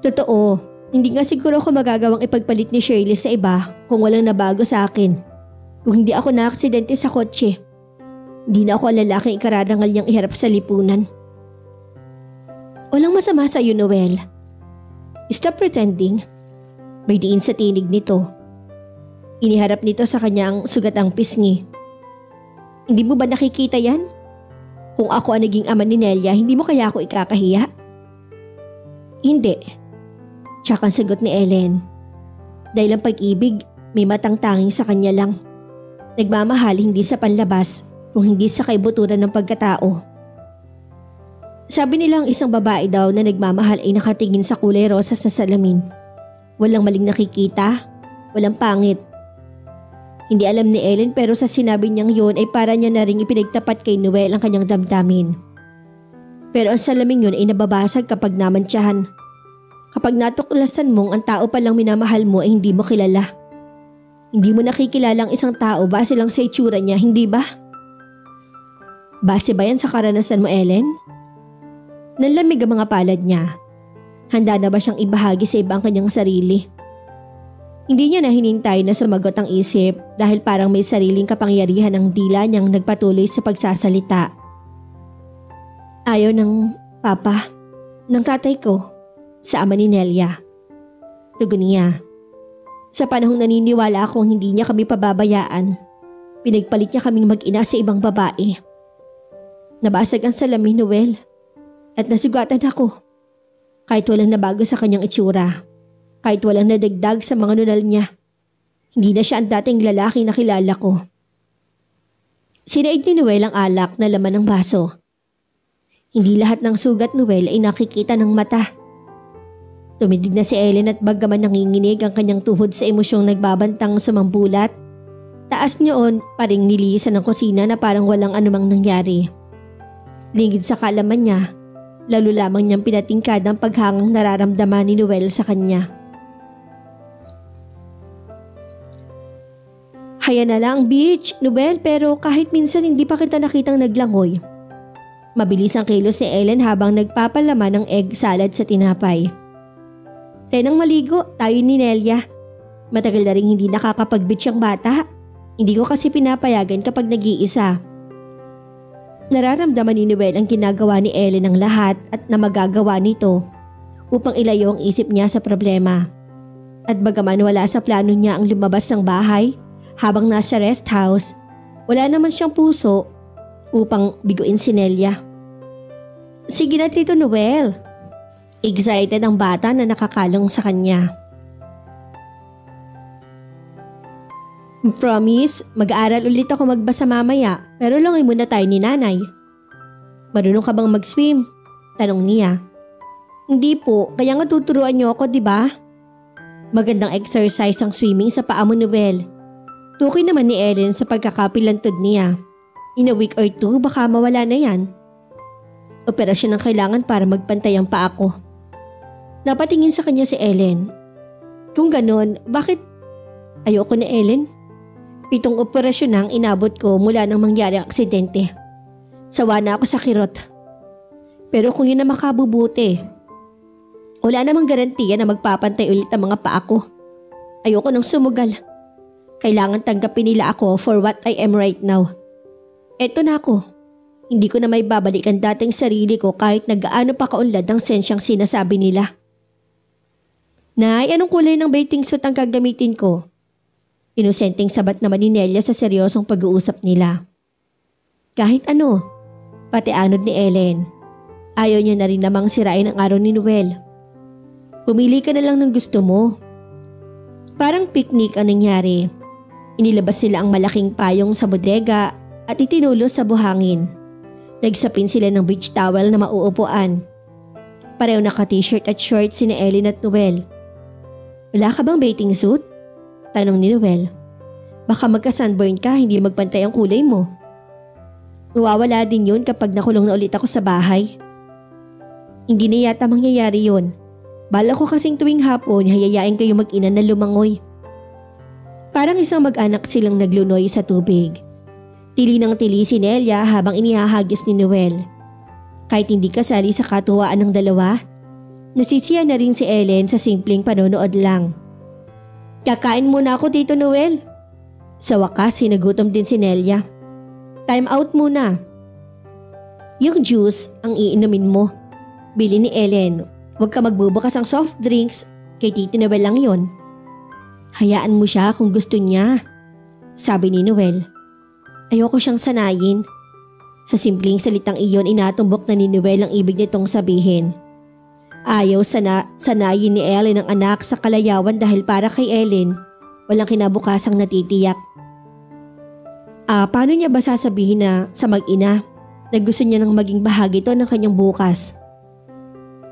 [SPEAKER 1] Totoo, hindi nga siguro ako magagawang ipagpalit ni Shirley sa iba kung walang nabago sa akin. Kung hindi ako na-aksidente sa kotse, hindi na ako ang lalaking ikararangal niyang iharap sa lipunan. Walang masama sa iyo, Noel. Stop pretending. May diin sa tinig nito. Iniharap nito sa kanyang sugatang pisngi. Hindi mo ba nakikita yan? Kung ako ang naging ama ni Nelia, hindi mo kaya ako ikakahiya? Hindi. Tsaka ang sagot ni Ellen. Dahil ang pag-ibig, may matang tanging sa kanya lang. Nagmamahal hindi sa panlabas, kung hindi sa kaibuturan ng pagkatao. Sabi nilang isang babae daw na nagmamahal ay nakatingin sa kulay rosas sa salamin. Walang maling nakikita, walang pangit. Hindi alam ni Ellen pero sa sinabi niyang yun ay para niya na ring ipinagtapat kay Noel ang kanyang damdamin. Pero ang salaming yun ay nababasag kapag namantsahan. Kapag natuklasan mong ang tao palang minamahal mo ay hindi mo kilala. Hindi mo nakikilala ang isang tao base lang sa itsura niya, hindi ba? Base ba yan sa karanasan mo, Ellen? Nanlamig ang mga palad niya. Handa na ba siyang ibahagi sa ibang kanyang sarili? Hindi niya na hinintay na sumagot ang isip dahil parang may sariling kapangyarihan ng dila niyang nagpatuloy sa pagsasalita. Ayaw ng papa, ng tatay ko, sa ama ni Nelia. Tugon niya. Sa panahong naniniwala akong hindi niya kami pababayaan, pinagpalit niya kaming mag-ina sa ibang babae. Nabasag ang salamin, Noel. At nasugatan ako. Kahit walang nabago sa kanyang itsura. Kahit walang nadagdag sa mga nunal niya. Hindi na siya ang dating lalaking nakilala ko. Sinaid ni Noel ang alak na laman ng baso. Hindi lahat ng sugat, Noel, ay nakikita ng mata. Tumidig na si Ellen at bagaman nanginginig ang kanyang tuhod sa emosyong nagbabantang sumambulat, taas niyoon paring nilisan ng kusina na parang walang anumang nangyari. Lingid sa kaalaman niya, lalo lamang niyang pinatingkad ang paghangang nararamdaman ni Noel sa kanya. Haya na lang, bitch, Nobel, pero kahit minsan hindi pa kita nakitang naglangoy. Mabilis ang kilos ni Ellen habang nagpapalaman ng egg salad sa tinapay. Tenang maligo, tayo ni Nelia. Matagal na rin hindi nakakapag-bitch ang bata. Hindi ko kasi pinapayagan kapag nag-iisa. Nararamdaman ni Noel ang ginagawa ni Ellen ng lahat at na magagawa nito upang ilayo ang isip niya sa problema. At bagaman wala sa plano niya ang lumabas ng bahay, habang nasa rest house, wala naman siyang puso upang biguin si Nelia. Sige na Tito Noel. Excited ang bata na nakakalong sa kanya. Promise, mag-aaral ulit ako magbasa mamaya pero langoy muna tayo ni nanay. Marunong ka bang mag-swim? Tanong niya. Hindi po, kaya nga tuturuan niyo ako, diba? Magandang exercise ang swimming sa paa mo, Noel. Tukoy naman ni Ellen sa pagkakapilantod niya. In a week or 2 baka mawala na yan. Operasyon ang kailangan para magpantay ang paa ko. Napatingin sa kanya si Ellen. Kung ganon, bakit? Ayoko na Ellen. 7 operasyon ang inabot ko mula nang mangyari ang aksidente. Sawa na ako sa kirot. Pero kung yun na makabubuti, wala namang garantiya na magpapantay ulit ang mga paa ko. Ayoko nang sumugal. Kailangan tanggapin nila ako for what I am right now. Eto na ako. Hindi ko na may babalik ang dating sarili ko kahit nagaano pa kaunlad ang sensyang sinasabi nila. Nay, anong kulay ng bathing suit ang gagamitin ko? Inosenteng sabat naman ni Nelia sa seryosong pag-uusap nila. Kahit ano, pati anod ni Ellen. Ayaw niya na rin namang sirain ang araw ni Noel. Pumili ka na lang ng gusto mo. Parang picnic ang nangyari. Inilabas sila ang malaking payong sa bodega at itinulo sa buhangin. Nagsapin sila ng beach towel na mauupuan. Pareho naka-t-shirt at shorts sina Ellen at Noel. Wala ka bang bathing suit? Tanong ni Noel. Baka magka-sunburn ka, hindi magpantay ang kulay mo. Nawawala din yun kapag nakulong na ulit ako sa bahay. Hindi na yata mangyayari yun. Bala ko kasing tuwing hapon, hayayain kayo mag-ina na lumangoy. Parang isang mag-anak silang naglunoy sa tubig. Tili ng tili si Nelia habang inihahagis ni Noel. Kahit hindi kasali sa katuwaan ng dalawa, nasisiya na rin si Ellen sa simpleng panonood lang. Kakain muna ako Tito Noel. Sa wakas, hinagutom din si Nelia. Time out muna. Yung juice ang iinumin mo. Bili ni Ellen. Huwag ka magbubukas ng soft drinks. Kay Tito Noel lang yon. Hayaan mo siya kung gusto niya. Sabi ni Noel. Ayoko siyang sanayin. Sa simpleng salitang iyon inatumbok na ni Noel ang ibig nitong sabihin. Ayaw sanayin ni Ellen ang anak sa kalayawan dahil para kay Ellen, walang kinabukasang natitiyak. Paano niya ba sasabihin na sa mag-ina na gusto niya nang maging bahagi ito ng kanyang bukas?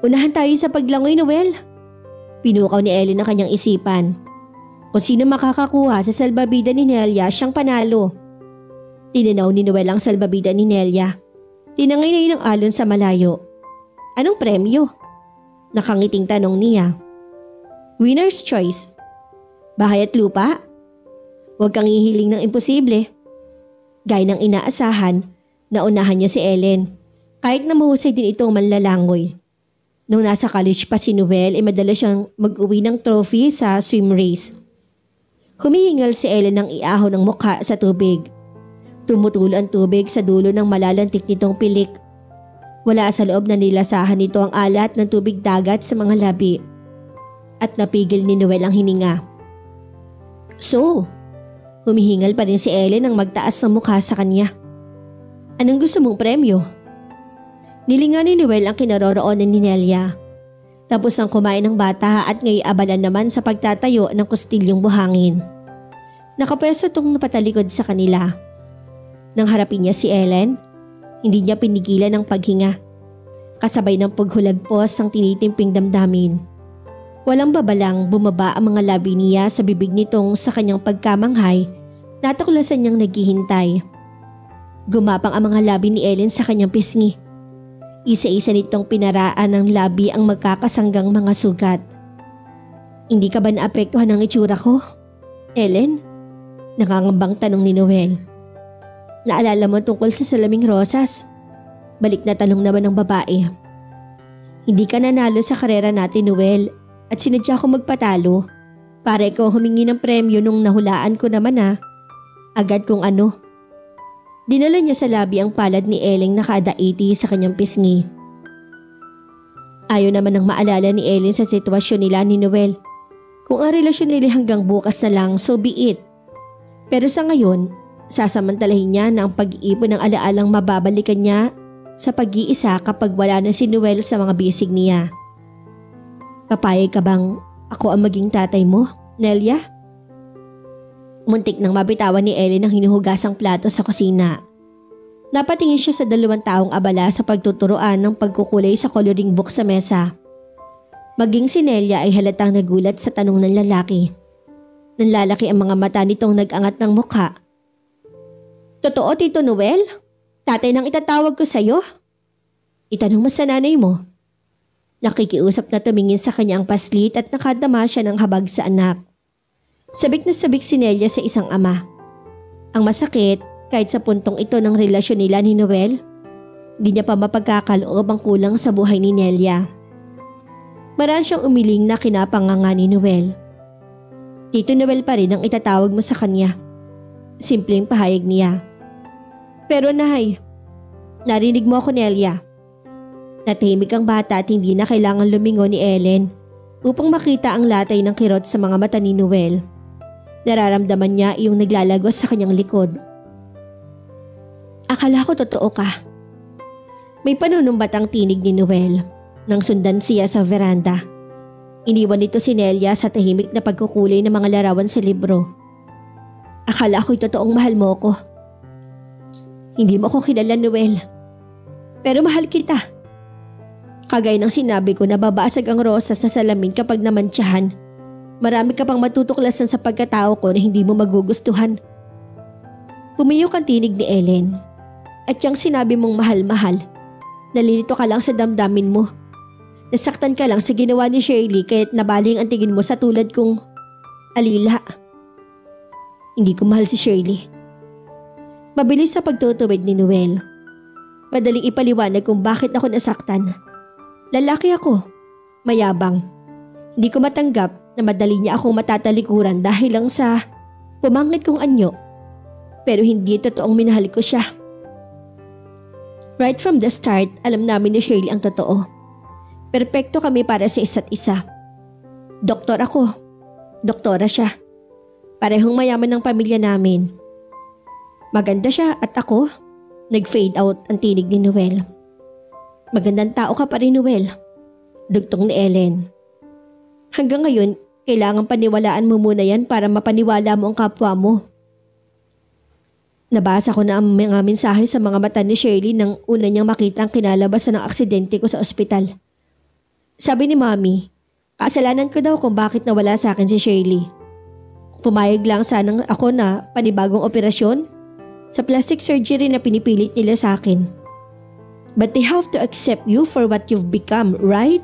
[SPEAKER 1] Unahan tayo sa paglangoy, Noel. Pinukaw ni Ellen ang kanyang isipan. Kung sino makakakuha sa salbabida ni Nelia, siyang panalo. Tinanaw ni Noel ang salbabida ni Nelia. Tinangay na yun ang alon sa malayo. Anong premyo? Nakangiting tanong niya. Winner's choice. Bahay at lupa? Huwag kang hihiling ng imposible. Gaya ng inaasahan, naunahan niya si Ellen. Kahit na mahusay din itong manlalangoy. Nung nasa college pa si Noel, madalas siyang mag-uwi ng trophy sa swim race. Humihingal si Ellen ng iahon ng mukha sa tubig. Tumutulo ang tubig sa dulo ng malalantik nitong pilik. Wala sa loob na nilasahan nito ang alat ng tubig dagat sa mga labi. At napigil ni Noel ang hininga. So, humihingal pa rin si Ellen nang magtaas ng mukha sa kanya. Anong gusto mong premyo? Nilingan ni Noel ang kinaroroonan ni Nelia. Tapos ang kumain ng bata at ngayon abalan naman sa pagtatayo ng kustilyong buhangin. Nakapwesto itong napatalikod sa kanila. Nang harapin niya si Ellen, hindi niya pinigilan ang paghinga. Kasabay ng paghulagpos ang tinitimping damdamin. Walang babalang bumaba ang mga labi niya sa bibig nitong sa kanyang pagkamanghay, natuklasan niyang naghihintay. Gumapang ang mga labi ni Ellen sa kanyang pisngi. Isa-isa nitong pinaraan ng labi ang magkakasanggang mga sugat. Hindi ka ba naapektuhan ng itsura ko, Ellen? Nakangambang tanong ni Noel. Naalala mo tungkol sa salaming rosas? Balik na tanong naman ng babae. Hindi ka nanalo sa karera natin, Noel, at sinadya ko magpatalo para ikaw humingi ng premyo nung nahulaan ko naman agad kung ano. Dinala niya sa labi ang palad ni Ellen na kada-80 sa kanyang pisngi. Ayaw naman ng maalala ni Ellen sa sitwasyon nila ni Noel. Kung ang relasyon nila hanggang bukas na lang, so be it. Pero sa ngayon, sasamantalahin niya na ang pag-iipon ng alaalang mababalikan niya sa pag-iisa kapag wala na si Noel sa mga bisig niya. Papayag ka bang ako ang maging tatay mo, Nelia? Muntik nang mabitawan ni Ellen ang hinuhugasang plato sa kusina. Napatingin siya sa 2 taong abala sa pagtuturoan ng pagkukulay sa coloring book sa mesa. Maging si Nelia ay halatang nagulat sa tanong ng lalaki. Nanlalaki ang mga mata nitong nag-angat ng mukha. Totoo, Tito Noel? Tatay nang itatawag ko sa'yo? Itanong mo sa nanay mo. Nakikiusap na tumingin sa kanya ang paslit at nakadama siya ng habag sa anak. Sabik na sabik si Nelia sa isang ama. Ang masakit, kahit sa puntong ito ng relasyon nila ni Noel, hindi niya pa mapagkakaloob ang kulang sa buhay ni Nelia. Maraan siyang umiling na kinapanganga ni Noel. Tito Noel pa rin ang itatawag mo sa kanya. Simpleng pahayag niya. Pero Nay, narinig mo ako, Nelia. Natahimik ang bata at hindi na kailangan lumingon ni Ellen upang makita ang latay ng kirot sa mga mata ni Noel. Nararamdaman niya iyong naglalagos sa kanyang likod. Akala ko totoo ka. May panunumbat ang tinig ni Noel nang sundan siya sa veranda. Iniwan nito si Nelia sa tahimik na pagkukulay ng mga larawan sa libro. Akala ko'y totoong mahal mo ko. Hindi mo ako kilala, Noel. Pero mahal kita. Kagaya ng sinabi ko na babasag ang rosas sa salamin kapag namantsahan. Marami ka pang matutuklasan sa pagkatao ko na hindi mo magugustuhan. Pumiyok ang tinig ni Ellen. At yung sinabi mong mahal-mahal, nalilito ka lang sa damdamin mo. Nasaktan ka lang sa ginawa ni Shirley kaya't nabaling ang tingin mo sa tulad kong alila. Hindi ko mahal si Shirley. Mabilis sa pagtutuwid ni Noel. Madaling ipaliwanag kung bakit ako nasaktan. Lalaki ako, mayabang. Hindi ko matanggap na madali niya akong matatalikuran dahil lang sa pumangit kong anyo. Pero hindi totoong minahal ko siya. Right from the start, alam namin ni Shirley ang totoo. Perpekto kami para sa isa't isa. Doktor ako. Doktora siya. Parehong mayaman ng pamilya namin. Maganda siya at ako. Nag-fade out ang tinig ni Noel. Magandang tao ka pa rin, Noel. Dugtong ni Ellen. Hanggang ngayon, kailangan paniwalaan mo muna yan para mapaniwala mo ang kapwa mo. Nabasa ko na ang mga mensahe sa mga mata ni Shirley nang una niyang makita ang kinalabasan ng aksidente ko sa ospital. Sabi ni Mommy, kasalanan ko daw kung bakit nawala sa akin si Shirley. Pumayag lang sanang ako na panibagong operasyon sa plastic surgery na pinipilit nila sa akin. But they have to accept you for what you've become, right?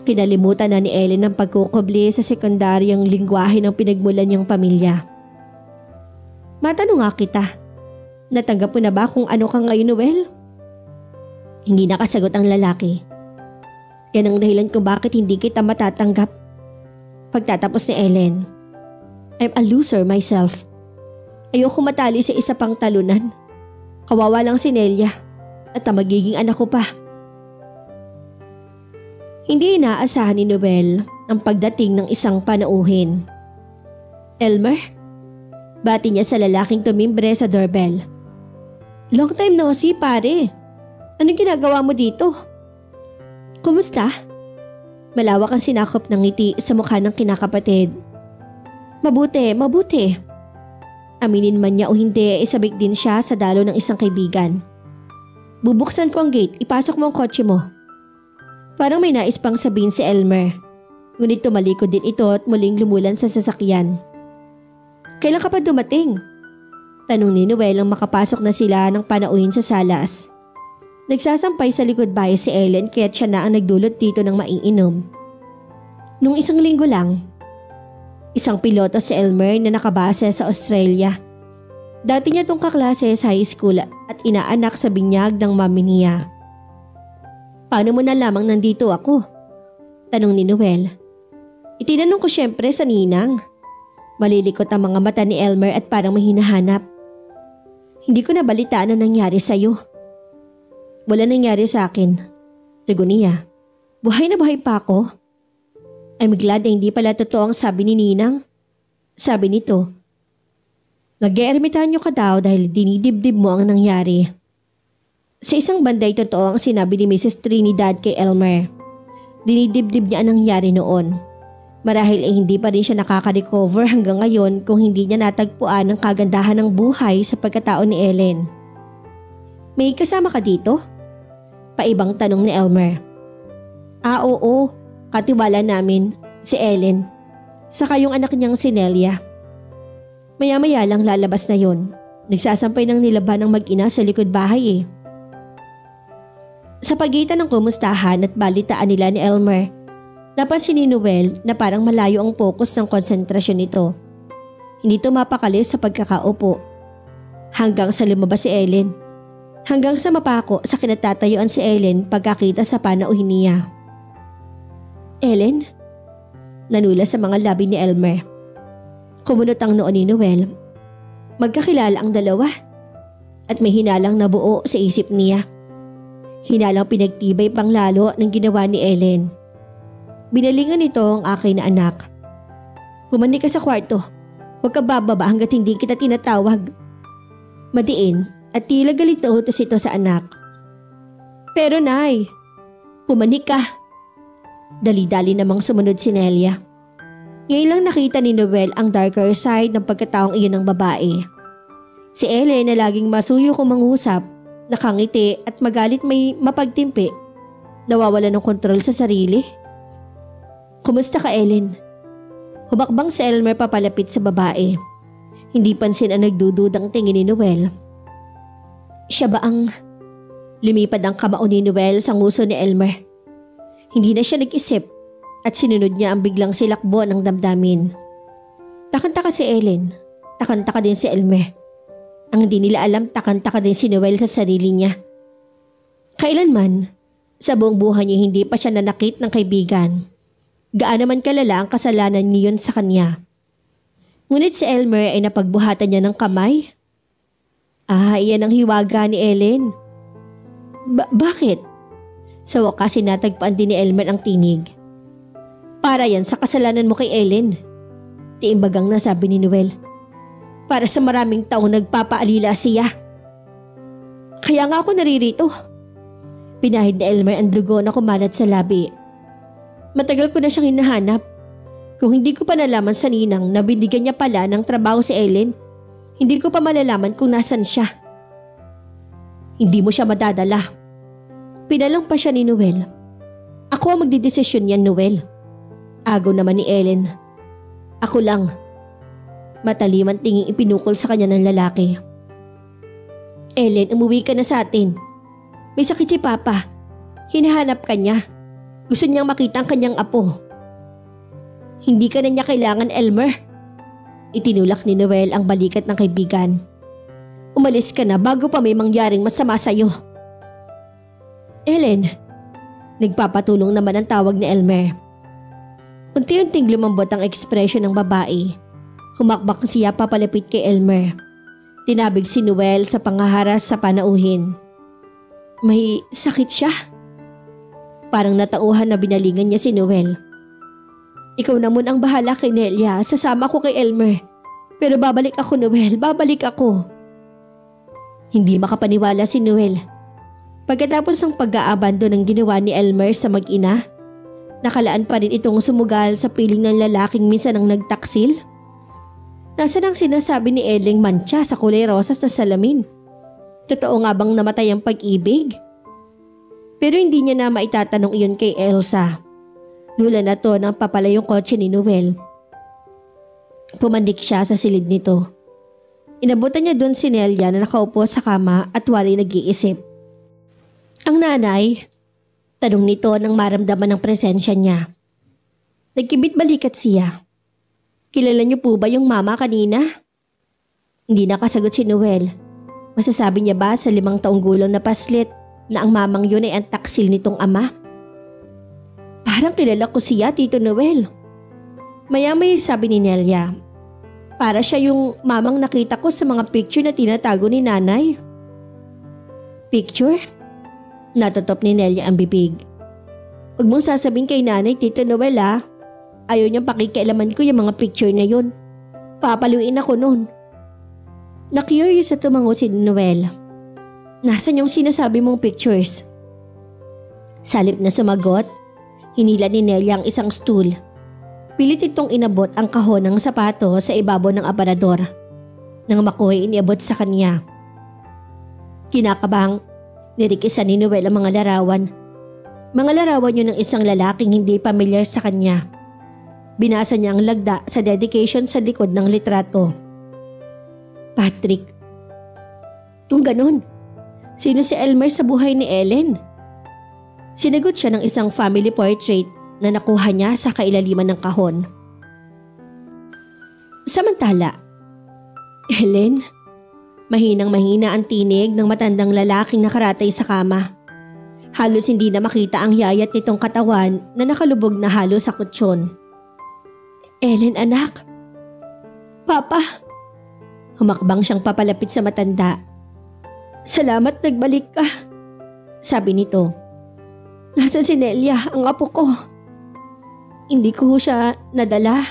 [SPEAKER 1] Kinalimutan na ni Ellen ang pagkukubli sa sekundaryang lingwahe ng pinagmulan niyang pamilya. Matanong nga kita, natanggap mo na ba kung ano ka ngayon, Noel? Hindi nakasagot ang lalaki. Yan ang dahilan kung bakit hindi kita matatanggap. Pagtatapos ni Ellen, I'm a loser myself. Ayoko matali sa isa pang talunan. Kawawa lang si Nelia at ang magiging anak ko pa. Hindi inaasahan ni Noel ang pagdating ng isang panauhin. Elmer? Bati niya sa lalaking tumimbre sa doorbell. Long time no see, pare. Anong ginagawa mo dito? Kumusta? Malawak ang sinakop ng ngiti sa mukha ng kinakapatid. Mabuti, mabuti. Aminin man niya o hindi, isabik din siya sa dalo ng isang kaibigan. Bubuksan ko ang gate, ipasok mo ang kotse mo. Parang may nais pang sabihin si Elmer. Ngunit tumalikod din ito at muling lumulan sa sasakyan. Kailan ka pa dumating? Tanong ni Noel ang makapasok na sila ng panauhin sa salas. Nagsasampay sa likod bahay si Ellen kaya't siya na ang nagdulot dito ng maiinom. Nung isang linggo lang. Isang piloto si Elmer na nakabase sa Australia. Dati niya itong kaklase sa high school at inaanak sa binyag ng mami niya. Paano mo na lamang nandito ako? Tanong ni Noel. Itinanong ko siyempre sa ninang. Malilikot ang mga mata ni Elmer at parang may hinahanap. Hindi ko nabalitaan ang nangyari sa'yo. Wala nangyari sa akin. Tugon niya. Buhay na buhay pa ako. I'm glad na hindi pala totoo ang sabi ni ninang. Sabi nito, nag-eermitanyo ka daw dahil dinidibdib mo ang nangyari. Sa isang banday totoo ang sinabi ni Mrs. Trinidad kay Elmer. Dinidibdib niya ang nangyari noon. Marahil ay hindi pa rin siya nakaka-recover hanggang ngayon kung hindi niya natagpuan ang kagandahan ng buhay sa pagkatao ni Ellen. May kasama ka dito? Paibang tanong ni Elmer. Oo, katiwala namin, si Ellen. Saka yung anak niyang si Nelia. Maya-maya lang lalabas na yon. Nagsasampay ng nilaban ng mag-ina sa likod bahay eh. Sa pagitan ng kumustahan at balitaan nila ni Elmer, napansin ni Noel na parang malayo ang focus ng konsentrasyon nito. Hindi ito mapakali sa pagkakaupo. Hanggang sa lumabas si Ellen. Hanggang sa mapako sa kinatatayuan si Ellen pagkakita sa panauhin niya. Ellen? Nanula sa mga labi ni Elmer. Kumunot ang noo ni Noel. Magkakilala ang dalawa. At may hinalang nabuo sa isip niya. Hinalang pinagtibay pang lalo ng ginawa ni Ellen. Binalingan nito ang aking na anak. Pumanik ka sa kwarto. Huwag ka bababa hanggat hindi kita tinatawag. Madiin at tila galit na utos ito sa anak. Pero nay, pumanik ka. Dali-dali namang sumunod si Nelia. Ngayon lang nakita ni Noel ang darker side ng pagkataong iyon ng babae. Si Ellen na laging masuyo kung mangusap, nakangiti at magalit may mapagtimpi, nawawala ng kontrol sa sarili. Kumusta ka, Ellen? Hubakbang si Elmer papalapit sa babae. Hindi pansin ang nagdududang tingin ni Noel. Siya ba ang... Lumipad ang kamao ni Noel sa nguso ni Elmer. Hindi na siya nag-isip at sinunod niya ang biglang silakbo ng damdamin. Takanta ka si Ellen, takanta ka din si Elmer. Ang hindi nila alam, takanta ka din si Noel sa sarili niya. Kailanman, sa buong buhay niya hindi pa siya nanakit ng kaibigan. Gaano man kalala ang kasalanan niyon sa kanya. Ngunit si Elmer ay napagbuhatan niya ng kamay. Iyan ang hiwaga ni Ellen. Bakit? Sa wakas sinatagpaan din ni Elmer ang tinig. Para yan sa kasalanan mo kay Ellen. Tiimbagang nasabi ni Noel. Para sa maraming taong nagpapaalila siya. Kaya nga ako naririto. Pinahid ni Elmer ang dugo na kumalat sa labi. Matagal ko na siyang hinahanap. Kung hindi ko pa nalaman sa ninang na binigyan niya pala ng trabaho si Ellen, hindi ko pa malalaman kung nasan siya. Hindi mo siya madadala. Pinalang pa siya ni Noel. Ako ang magdidesisyon niyan, Noel. Agaw naman ni Ellen. Ako lang. Matalim ang tinging ipinukol sa kanya ng lalaki. Ellen, umuwi ka na sa atin. May sakit si Papa. Hinahanap ka niya. Gusto niyang makita ang kanyang apo. Hindi ka na niya kailangan, Elmer. Itinulak ni Noel ang balikat ng kaibigan. Umalis ka na bago pa may mangyaring masama sa'yo. Ellen, nagpapatulong naman ang tawag ni Elmer. Unti-unting lumambot ang ekspresyon ng babae. Humakbak siya papalapit kay Elmer. Tinabig si Noel sa pangaharas sa panauhin. May sakit siya? Parang natauhan na binalingan niya si Noel. Ikaw na muna ang bahala kay Nelia, sasama ko kay Elmer. Pero babalik ako, Noel, babalik ako. Hindi makapaniwala si Noel. Pagkatapos ng pag-aabando ng ginawa ni Elmer sa mag-ina, nakalaan pa rin itong sumugal sa piling ng lalaking minsan ang nagtaksil. Nasaan ang sinasabi ni Ellen mantsa sa kulay rosas na salamin? Totoo nga bang namatay ang pag-ibig? Pero hindi niya na maitatanong iyon kay Elsa. Lula na to nang papala yung kotse ni Noel. Pumandik siya sa silid nito. Inabutan niya doon si Nelia na nakaupo sa kama at wari nag-iisip. Ang nanay? Tanong nito nang maramdaman ng presensya niya. Nagkibit balikat siya. Kilala niyo po ba yung mama kanina? Hindi nakasagot si Noel. Masasabi niya ba sa 5 taong gulang na paslit na ang mamang yun ay ang taksil nitong ama? Parang kilala ko siya, Tito Noel. Maya-maya sabi ni Nelia. Para siya yung mamang nakita ko sa mga picture na tinatago ni nanay. Picture? Natotop ni Nelia ang bibig. Huwag mong sasabihin kay nanay, Tito Noel ha. Ayaw niyang pakikialaman ko yung mga picture na yun. Papaluin ako nun. Na-curious at tumango si Noel. Nasaan yung sinasabi mong pictures? Salip na sumagot, hinila ni Nelia ang isang stool. Pilit itong inabot ang kahon ng sapato sa ibabaw ng aparador. Nang makuha iniabot sa kanya. Kinakabang, nirikisan ni Noel ang mga larawan. Mga larawan yun ng isang lalaking hindi pamilyar sa kanya. Binasa niya ang lagda sa dedication sa likod ng litrato. Patrick. Kung ganun, sino si Elmer sa buhay ni Ellen? Sinagot siya ng isang family portrait na nakuha niya sa kailaliman ng kahon. Samantala, Ellen, mahinang-mahina ang tinig ng matandang lalaking nakaratay sa kama. Halos hindi na makita ang yayat nitong katawan na nakalubog na halos sa kutsyon. Ellen anak. Papa. Humakbang siyang papalapit sa matanda. Salamat nagbalik ka. Sabi nito. Nasa si Nelia ang apo ko. Hindi ko siya nadala.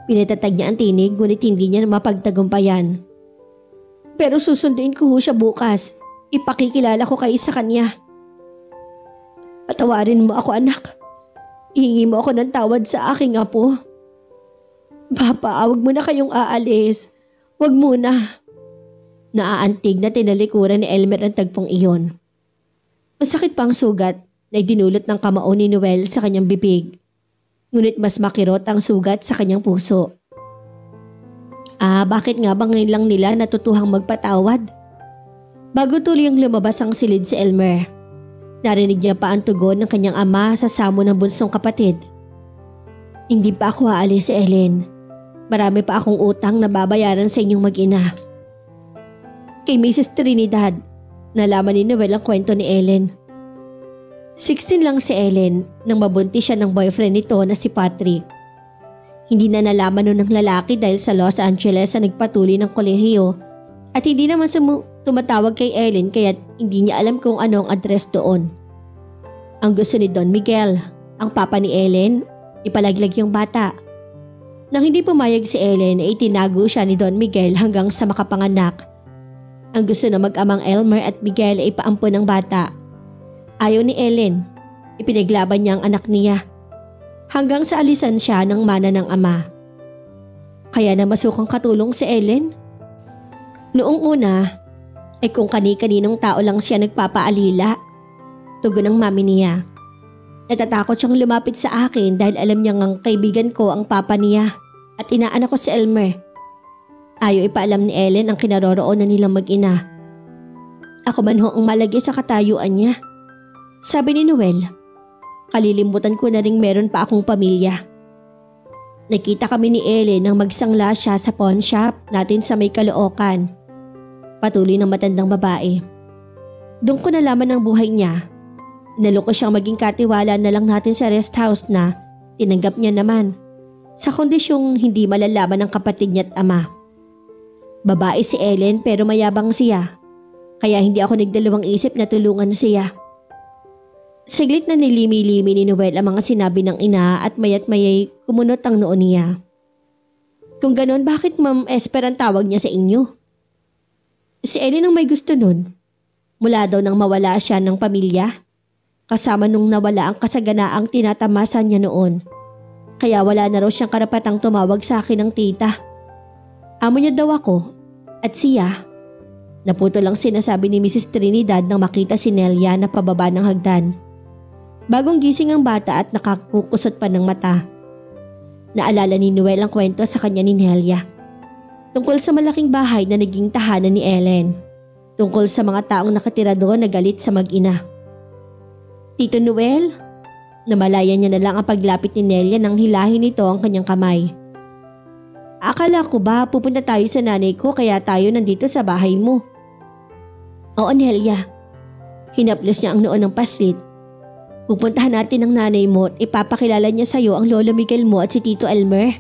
[SPEAKER 1] Pinatatag niya ang tinig ngunit hindi niya mapagtagumpayan. Pero susunduin ko siya bukas. Ipakikilala ko kayo sa kanya. Patawarin mo ako anak. Ihingi mo ako ng tawad sa aking apo. Papa, wag mo na kayong aalis. Wag muna. Naaantig na tinalikuran ni Elmer ang tagpong iyon. Masakit pa ang sugat na dinulot ng kamao ni Noel sa kanyang bibig. Ngunit mas makirot ang sugat sa kanyang puso. Bakit nga bang ngayon lang nila natutuhang magpatawad? Bago tuluyang lumabas ang silid si Elmer, narinig niya pa ang tugon ng kanyang ama sa samo ng bunsong kapatid. Hindi pa ako aalis, Ellen. Marami pa akong utang na babayaran sa inyong mag-ina. Kay Mrs. Trinidad, nalaman ni Noel ang kwento ni Ellen. 16 lang si Ellen nang mabuntis siya ng boyfriend nito na si Patrick. Hindi na nalaman nun ng lalaki dahil sa Los Angeles na nagpatuloy ng kolehiyo at hindi naman tumatawag kay Ellen kaya hindi niya alam kung ano ang address doon. Ang gusto ni Don Miguel, ang papa ni Ellen, ipalaglag yung bata. Nang hindi pumayag si Ellen ay itinago siya ni Don Miguel hanggang sa makapanganak. Ang gusto na mag-amang Elmer at Miguel ay paampon ng bata. Ayaw ni Ellen, ipinaglaban niya ang anak niya. Hanggang sa alisan siya ng mana ng ama. Kaya na masukang katulong si Ellen. Noong una, ay kung kani-kaninong tao lang siya nagpapaalila. Tugon ng mami niya. Natatakot siyang lumapit sa akin dahil alam niyang ang kaibigan ko ang papa niya at inaanak ko si Elmer. Ayaw ipaalam ni Ellen ang kinaroroonan nilang mag-ina. Ako man ho ang malagi sa katayuan niya. Sabi ni Noel, kalilimutan ko na ring meron pa akong pamilya. Nakita kami ni Ellen nang magsangla siya sa pawn shop natin sa may Caloocan. Patuloy ng matandang babae. Doon ko nalaman ang buhay niya. Naloko siyang maging katiwala na lang natin sa rest house na tinanggap niya naman sa kondisyong hindi malalaman ng kapatid niya at ama. Babae si Ellen pero mayabang siya kaya hindi ako nagdalawang isip na tulungan siya. Saglit na nilimi-limi ni Noel ang mga sinabi ng ina at mayat mayay kumunot ang noon niya. Kung ganon, bakit Ma'am Esper ang tawag niya sa inyo? Si Ellen ang may gusto nun. Mula daw nang mawala siya ng pamilya. Kasama nung nawala ang kasaganaang tinatamasan niya noon. Kaya wala na raw siyang karapatang tumawag sa akin ng tita. Amo niya daw ako at siya. Naputo lang sinasabi ni Mrs. Trinidad nang makita si Nelia na pababa ng hagdan. Bagong gising ang bata at nakakukusot pa ng mata. Naalala ni Noel ang kwento sa kanya ni Nelia. Tungkol sa malaking bahay na naging tahanan ni Ellen. Tungkol sa mga taong nakatira doon na galit sa mag-ina. Tito Noel, namalayan niya na lang ang paglapit ni Nelia nang hilahin nito ang kanyang kamay. Akala ko ba pupunta tayo sa nanay ko kaya tayo nandito sa bahay mo? Oo, Nelia. Hinaplos niya ang noo ng paslit. Pupuntahan natin ang nanay mo at ipapakilala niya sa iyo ang Lolo Miguel mo at si Tito Elmer.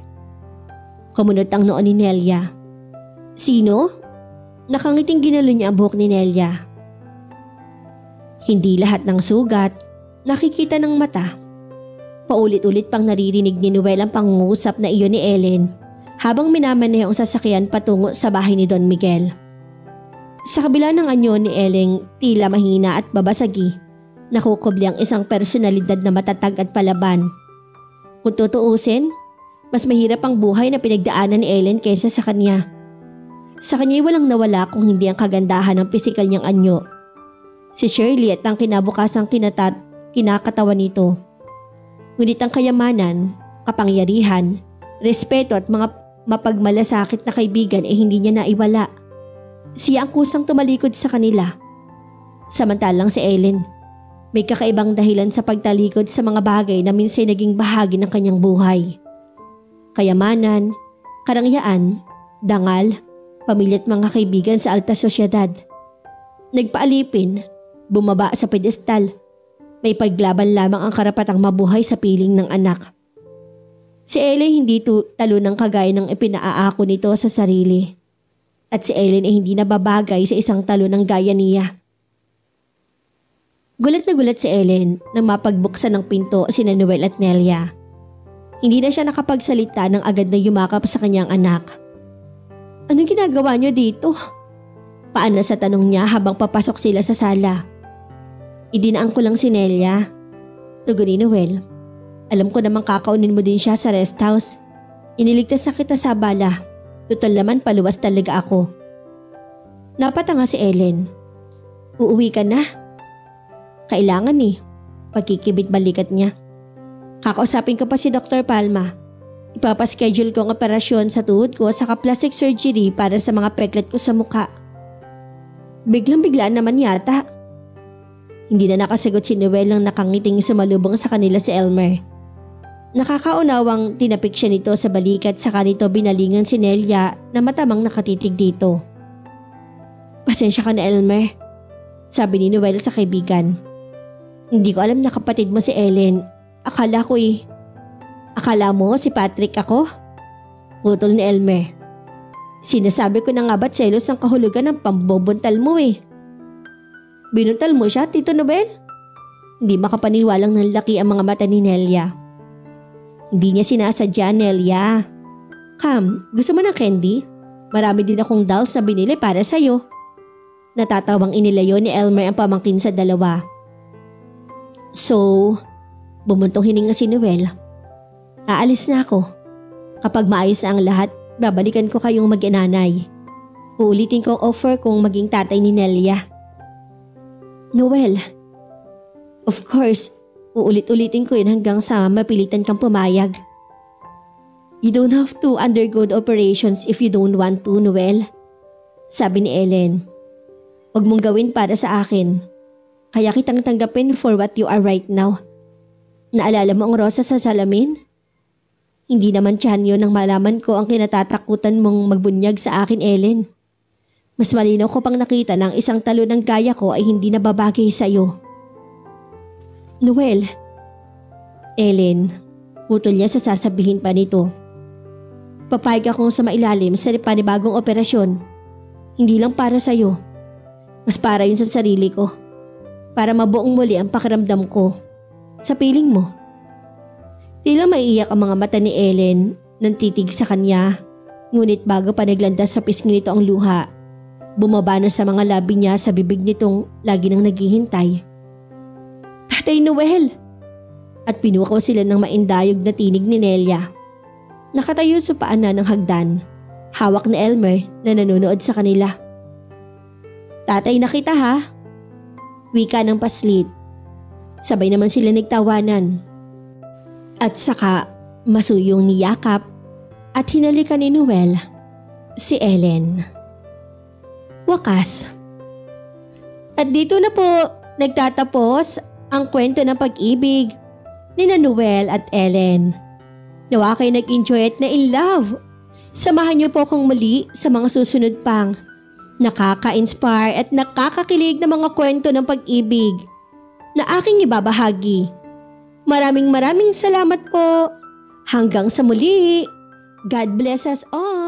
[SPEAKER 1] Kumunot ang noo ni Nelia. Sino? Nakangiting ginalo niya ang buhok ni Nelia. Hindi lahat ng sugat nakikita ng mata. Paulit-ulit pang naririnig ni Noel ang pangungusap na iyon ni Ellen habang minamaneho ang sasakyan patungo sa bahay ni Don Miguel. Sa kabila ng anyo ni Ellen tila mahina at babasagi, nakukubli ang isang personalidad na matatag at palaban. Kung tutuusin, mas mahirap ang buhay na pinagdaanan ni Ellen kaysa sa kanya. Sa kanya'y walang nawala kung hindi ang kagandahan ng pisikal niyang anyo. Si Shirley at ang kinabukasang kinakatawan nito. Ngunit ang kayamanan, kapangyarihan, respeto at mga mapagmalasakit na kaibigan ay hindi niya naiwala. Siya ang kusang tumalikod sa kanila. Samantalang si Ellen, may kakaibang dahilan sa pagtalikod sa mga bagay na minsan naging bahagi ng kanyang buhay. Kayamanan, karangyaan, dangal, pamilya at mga kaibigan sa alta sosyedad. Nagpaalipin, bumaba sa pedestal. May paglaban lamang ang karapatang mabuhay sa piling ng anak. Si Ellen hindi talo ng kagaya ng ipinaaako nito sa sarili. At si Ellen ay hindi nababagay sa isang talo ng gaya niya. Gulat na gulat si Ellen nang mapagbuksan ng pinto sina Noel at Nelia. Hindi na siya nakapagsalita nang agad na yumakap sa kanyang anak. Anong ginagawa niyo dito? Paano sa tanong niya habang papasok sila sa sala. Idinaan ko lang si Nelia. Tugon ni Noel. Alam ko namang kakaunin mo din siya sa rest house. Iniligtas sa kita sa bala. Tutal naman paluwas talaga ako. Napatanga si Ellen. Uuwi ka na? Kailangan eh. Pagkikibit balikat niya. Kakausapin ko pa si Dr. Palma. Ipapaschedule ko ang operasyon sa tuhod ko sa plastic surgery para sa mga peklet ko sa muka. Biglang-biglaan naman yata. Hindi na nakasagot si Noel nang nakangiting sumalubong sa kanila si Elmer. Nakakaunawang tinapik siya nito sa balikat saka nito binalingan si Nelia na matamang nakatitig dito. Pasensya ka na Elmer, sabi ni Noel sa kaibigan. Hindi ko alam na kapatid mo si Ellen. Akala ko eh. Akala mo si Patrick ako? Putol ni Elmer. Sinasabi ko na nga ba't selos ang kahulugan ng pambobontal mo eh. Binuntal mo siya, Tito Noel? Hindi makapaniwalang nanlaki ang mga mata ni Nelia. Hindi niya sinasadya, Nelia. Cam, gusto mo ng candy? Marami din akong dolls na binili para sa'yo. Natatawang inilayo ni Elmer ang pamangkin sa dalawa. So, bumuntong hininga si Noel. Aalis na ako. Kapag maayos na ang lahat, babalikan ko kayong mag-inanay. Uulitin ko ang offer kong maging tatay ni Nelia. Noel, of course, uulit-ulitin ko yun hanggang sa mapilitan kang pumayag. You don't have to undergo the operations if you don't want to, Noel. Sabi ni Ellen. Huwag mong gawin para sa akin. Kaya kitang tanggapin for what you are right now. Naalala mo ang rosa sa salamin? Hindi naman tiyan yun nang malaman ko ang kinatatakutan mong magbunyag sa akin, Ellen. Mas malinaw ko pang nakita ng isang talo ng gaya ko ay hindi nababagay sa iyo. Noel. Ellen, putol niya sa sasabihin pa nito. Papayag akong sa mailalim sa panibagong operasyon. Hindi lang para sa iyo. Mas para yun sa sarili ko. Para mabuong muli ang pakiramdam ko. Sa piling mo. Tila maiiyak ang mga mata ni Ellen nang titig sa kanya. Ngunit bago pa naglandas sa pisngi nito ang luha, bumaba na sa mga labi niya sa bibig nitong lagi nang naghihintay. Tatay Noel! At pinukaw sila ng maindayog na tinig ni Nelia. Nakatayo sa paanan ng hagdan. Hawak ni Elmer na nanonood sa kanila. Tatay na kita ha? Wika ng paslit. Sabay naman sila nagtawanan. At saka masuyong niyakap at hinalikan ni Noel si Ellen. Wakas. At dito na po nagtatapos ang kwento ng pag-ibig ni Noel at Ellen. Nawa kayo nag-enjoy at na in love Samahan niyo po akong muli sa mga susunod pang nakaka-inspire at nakakakilig na mga kwento ng pag-ibig na aking ibabahagi. Maraming salamat po. Hanggang sa muli. God bless us all.